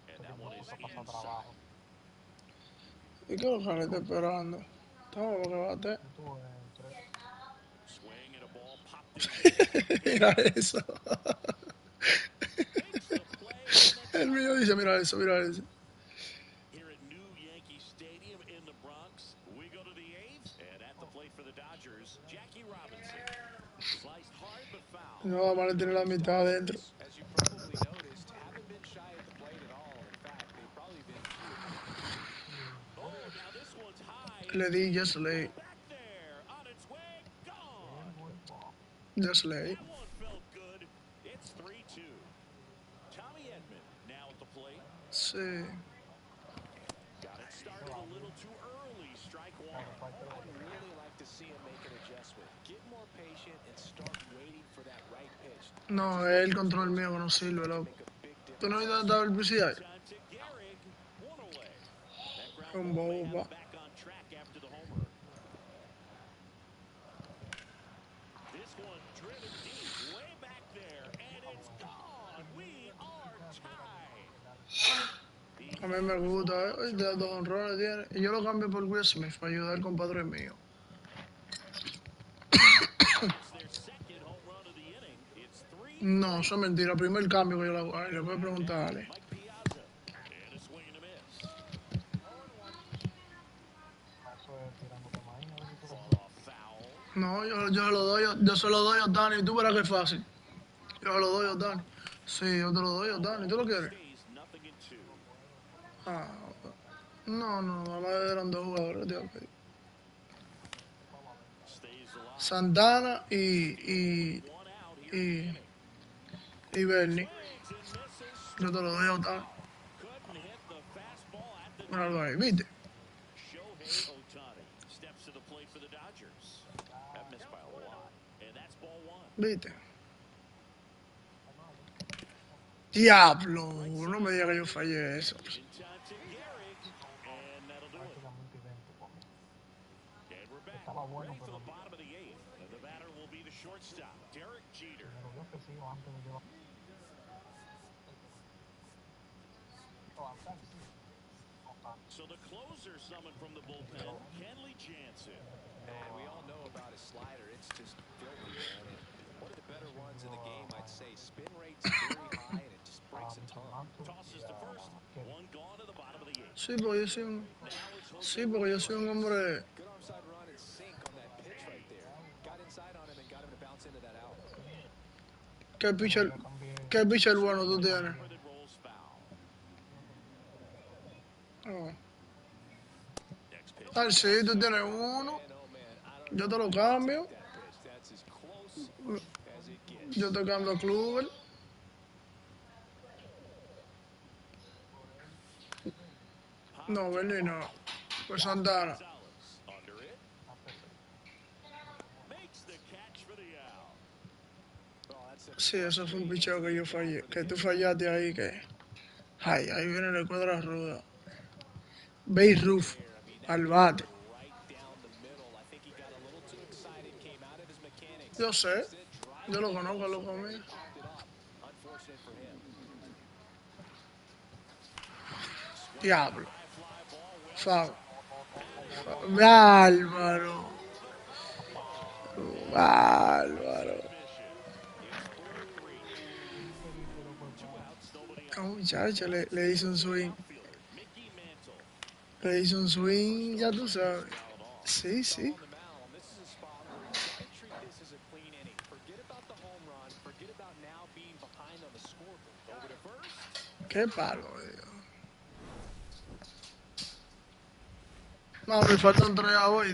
And that one is inside. ¿Y qué lo que le está esperando? Estamos para que bate. Swing and a ball popped in. Mira eso. Makes the play. And El mío dice, mira eso, mira eso. here at New Yankee Stadium in the Bronx, we go to the 8th. And at the plate for the Dodgers, Jackie Robinson. Sliced hard but foul. No, vamos a tener la mitad adentro. As you probably noticed, haven't been shy at the plate at all. In fact, they've probably been Oh, now this one's high. Le di, just lay. Back there. On its way. Gone. Just lay. That one felt good. It's 3-2. Tommy Edman now at the plate. Sí. Got it started a little too early. Strike one. I'd really like to see him make an adjustment. Get more patient and start waiting for that right pitch. No, es el control mío que no sirve, loco. Make a big difference. ¿Tú no viste dónde estaba el PCI? Time to Gehrig. One away. That Un ground ball may bobo, have pa. him back on track after the homer. This one driven deep, way back there, and it's gone. We are tied. A mí me gusta, ¿eh? Oye, 2 honrones tiene. Y yo lo cambio por Will Smith para ayudar al compadre mío. It's their second home run of the inning. It's 3. No, eso es mentira. Primer cambio que yo le hago. Ay, le voy a preguntar a Ale. Mike Piazza. And a swing and a miss. Fall off No, yo se lo doy, yo se lo doy a Otani y tú verás que es fácil. Yo se lo doy a Otani. Sí, yo te lo doy a Otani. ¿Tú lo It quieres? stays 0-2. Ah, no, no, nada más eran dos jugadores. Tío, ok. Stays alive. Santana With one out here in the y, inning. y Bernie. Swings and misses. Yo te Struck lo him doy a out. Otani. Couldn't hit the fastball at the Míralo ahí, knees. ¿viste? Shohei Ohtani steps to the plate for the Dodgers. That missed by a lot. And that's ball one. ¿Viste? Diablo, Right no side me digas que yo loaded. fallé eso. In time to Gehrig. And that'll do it. prácticamente idéntico a mí. And we're back. Estaba bueno, Ready for pero the bottom of the eighth. And the batter will be the shortstop, Derek Jeter. me lo había ofrecido antes de yo avanzar, sí, no tanto. So the closer summoned from the bullpen, Kenley Jansen. And we all know about his slider. It's just filthy, man. And one of the better ones in the game, I'd say. Spin rate's very high, and it just breaks a ton. Tosses to first. One gone to the bottom of the eighth. Sí, porque yo soy un, Now it's sí, Jose porque yo soy un Ramirez. hombre Good onside run and sink on that pitch right there. Got inside on him and got him to bounce into that out. qué pitcher bueno tú tienes. That rolls foul. Oh. Next pitch. Tal, sí, tú tienes uno, Man, oh man, I don't yo know te lo if I can cambio, take that pitch. That's as close as it gets. yo te cambio a Kluber. No, Bernie no. Pues Santana. Gonzalez under it. Makes the catch for the out. Oh, that's a Sí, eso fue un picheo que yo fallé. Que tú fallaste ahí, que... Ay, ahí viene la cuadra ruda. Beirut, there. I mean, that al hit bate. right down the middle. I think he got a little too excited, came out of his mechanics. Yo sé, Instead, drive yo lo the conozco, ball lo somewhere, comí. he popped it up. Unfortunate for him. Diablo. High fly ball well Fab. struck. Bárbaro. The field. Bárbaro. Submission. It's 4-3. Two outs, nobody A on. un muchacho le hizo un swing. Outfielder Mickey Mantle. Le hizo un swing, ya tú sabes. Fouled off. Sí, So sí. on the mound, this is a spot where you got to treat this as a clean inning. Forget about the home run. Forget about now being behind on the scoreboard. Over to first. Qué palo, Dios. No, me faltan tres a hoy.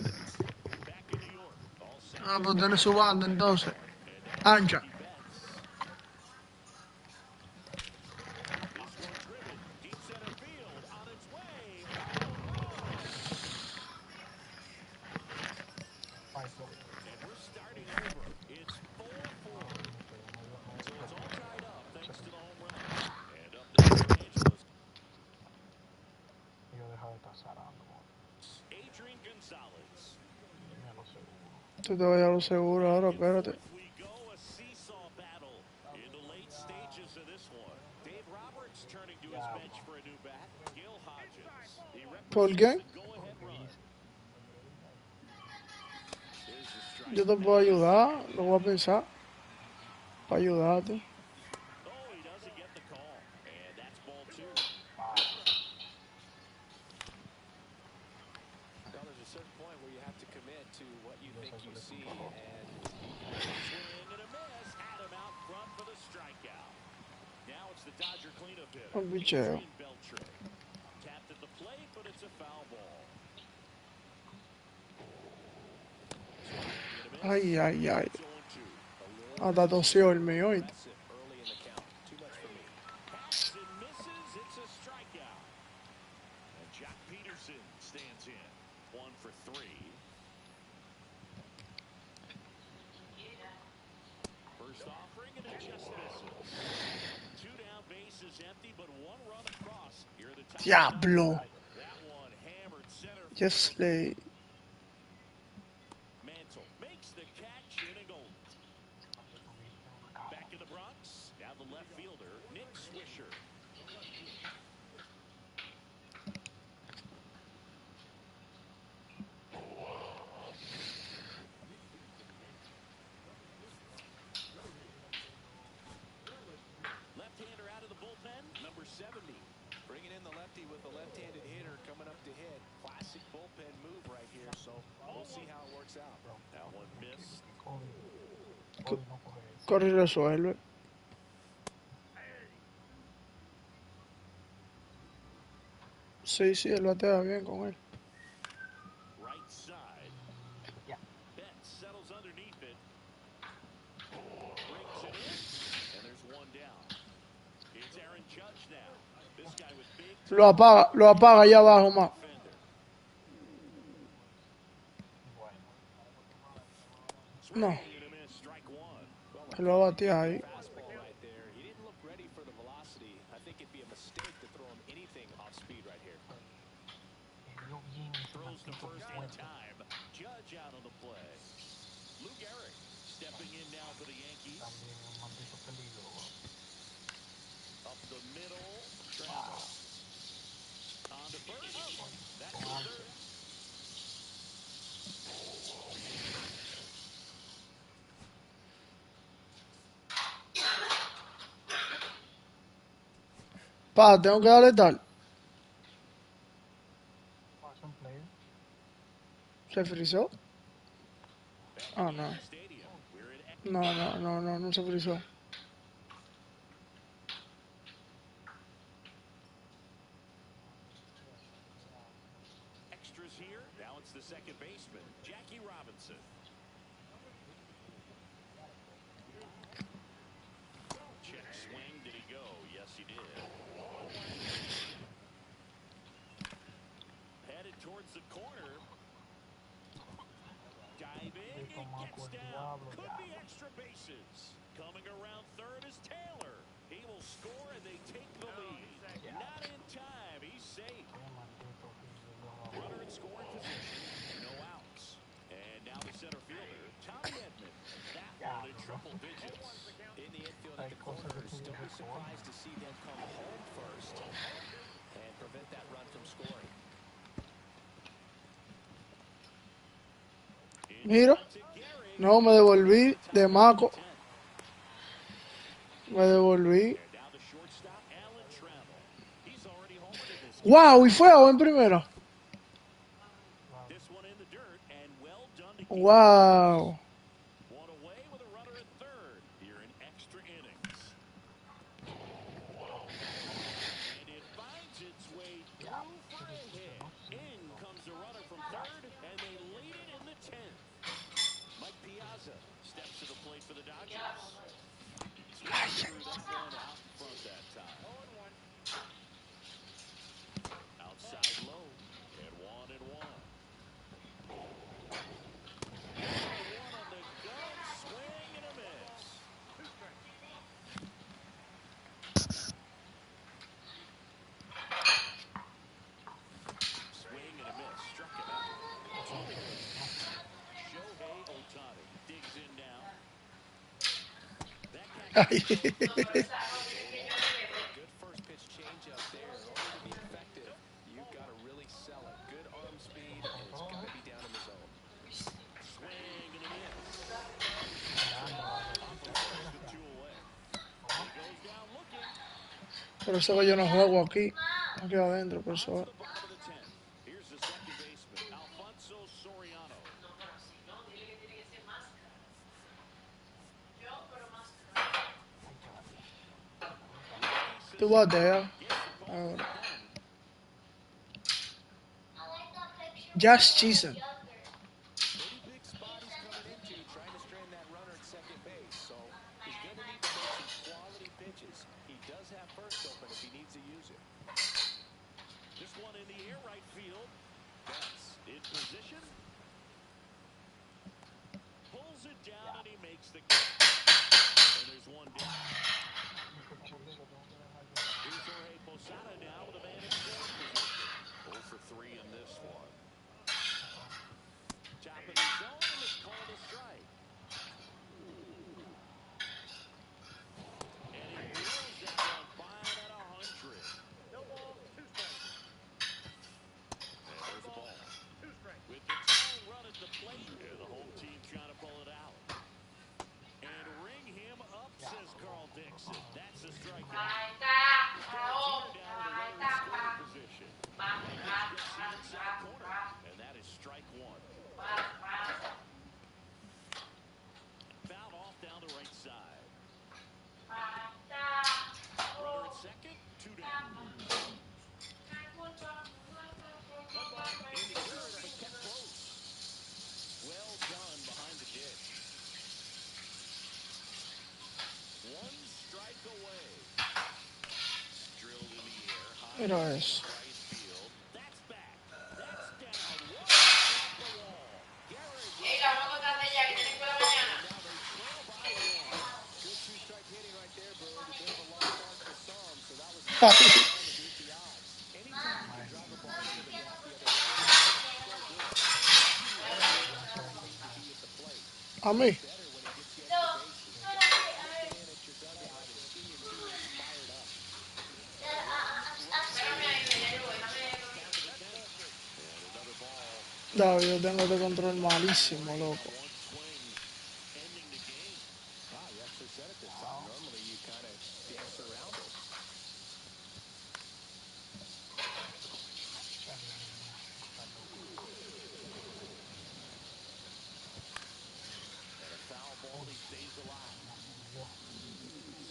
Back in New York. All set. Ah, pues tiene su banda entonces. And now Ancha. Mookie Betts. This one driven. Deep center field. On its way. Home run. And we're starting over. It's 4-4. So it's all tied up thanks to the home run. And up next, Los Angeles. Yo deja de estar zarando, Adrian Gonzalez. me lo seguro. Tú te vayas a lo seguro ahora, espérate. Forth we go, a seesaw battle in the late stages of this one. Dave Roberts turning to his bench for a new bat. Gil Hodges. He ¿Por represents qué? the go-ahead run. Here's the strike. Yo te puedo ayudar, lo voy a pensar. Para ayudarte. Oh, he doesn't get the call. And that's ball two. Well, there's a certain point where you have to commit to what you think you see, and Swing and a miss. Had him out front for the strikeout. Now it's the Dodger cleanup hitter. Un picheo. Adrian Beltre. Tapped at the plate, but it's a foul ball. Ay, ay, ay. It's 0-2. Hasta tosió el mío. ¿Oíste? aggressive early in the count. Too much for me. Taps and misses. It's a strikeout. And Jack Peterson stands in. 1 for 3. First offering and it just misses. 2 down, bases empty, but 1 run across. Here are the top. Diablo. That one hammered center. Yes, le... Mantle makes the catch in a goal. Back in the Bronx. Now the left fielder, Nick Swisher. Left-hander out of the bullpen, number 70. Bringing in again, the lefty with a left-handed hitter coming up to hit. Classic bullpen move right here, so we'll see how it works out. That one missed. Kobe no coge eso. Corre y resuelve. Sí, sí, él batea bien con él. Right side. Ya. Betts settles underneath it. Brings it in. And there's one down. It's Aaron Judge now. This guy with big time Lo apaga allá abajo más. defender. Bueno. Swing No, and a miss. Strike one. Well, a él va a pretty batear good ahí. fastball right there. He didn't look ready for the velocity. I think it'd be a mistake to throw him anything off speed right here. Yo bien ese Throws to maldito first in puente. time. Judge out on the play. Lou Gehrig stepping in now for the Yankees. También un maldito peligro, bro. Up the middle. Wow. Travel. On to first. That's Con the ansia. third. Pa, tengo que darle tal. No, es un player. ¿Se frizó? Back Ah, at no. Yankee Stadium. We're in No se frizó. extras here. Now it's the second baseman, Jackie Robinson. Check swing. Did he go? Yes, he did. Headed towards the corner. Diving De and Tomaco gets el down. diablo Could ya. be extra bases. Coming around third is Taylor. He will score and they take the lead. Ya. Not in time. He's safe. Qué maldito pillo yo Runner hago. in scoring position. No outs. And now the center fielder, Tommy Edman. That one in Diablo. triple digits. In the infield at Hay the cosas que corners, tú don't be dices, coño. surprised to see them come home first and prevent that run from scoring. In Mira. front to Gehrig. No, me devolví de Top of the maco. 10th. Me devolví. And now the shortstop, Alan Trammell. He's already homered in this game. ¡Wow! Y fue out en primera. Claro. This one in the dirt, and well done to keep it close. ¡Wow! One away with a runner at third here in extra innings. And it finds its way Ya. through for Ese a chucho, hit. ¿no? Sí, In bro. comes the runner from third, and they lead it in the 10th. Mike Piazza steps to the plate for the Dodgers. Swinging through that one out in front that time. Outside low, and 1-1. Oh, one on the go, swing and a miss. Swing and a miss, struck him out. Eso no se puede, ¿no? Shohei Ohtani digs in now. That catches Ay. the zone for a base. It's 0-1. A good first pitch changeup there. In order to be effective, you've got to really sell it. Good arm speed, and it's got to be down in the zone. Swing and a miss. Anda, vale. Off Chucha, of ese first with desgraciado. 2 away. ¿Cómo? He goes down looking. Por eso que yo no juego aquí. Aquí adentro, por On to eso. the bottom of the 10th. Here's the second baseman, Alfonso Soriano. Ay, chaval. Tú Releases it. bateas. Gets the call from the Ahora. pen. Just Chisen. Pretty big spot he's coming into, trying to strand that runner at second base. So he's going to need to make some quality pitches. He does have first open if he needs to use it. This one in the air, right field. Betts in position. Pulls it down and he makes the catch. And there's one down. Hijo chile, lo tengo que dejar yo. Here's Jorge Posada now with a man in scoring position. 0 for 3 in this one. Top of the zone, and it's called a strike. And he drills that one fine at 100. No ball, 2 strikes. And there's a ball. 2 strikes. With the tying run at the plate, and the home team trying to pull it out. And ring him up, says Carl Dixon. That's a strikeout. He's got a teeter down with a runner in scoring Mira eso. Right field. That's back. That's down. One off the wall. Garrett with power and spirit. And now they trail by one. Good two-strike hitting right there, Boog. A bit of a lost start for some, so that was a strike on one to beat the odds. Anytime you can drive a ball into the gap the other way, it's so good. And Mikey loves the opportunity to be at the plate. A Gets mí. better when he gets the extra bases. Guys looking in at your dugout and seeing teammates fired up. One run scored. Count to the 10th. And another ball. David, yo tengo este control One malísimo, away. That loco. one swing ending the game. Wow, you actually said it this time. Normally you kind of dance around it. And a foul ball, and he stays alive.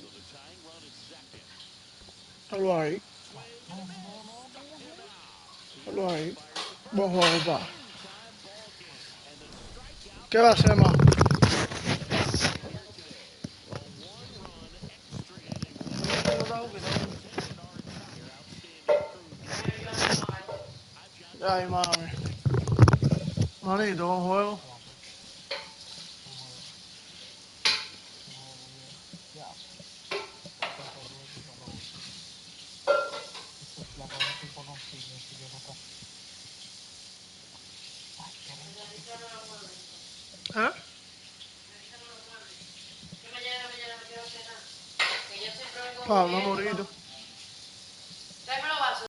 So the tying run at second. Algo ahí. Swing and a miss. Struck him out. He Algo also ahí. fires the Buen first. juego, pa. In-time ball game. And the strikeout ¿Qué va a hacer, más? from the deadline here today. A one-run extra inning winner. This has extended our entire outstanding crew game today. I'm John Ay, Shannon. mami. Thanks for joining us. Manito, buen juego. ¿Eh? Pablo, morito.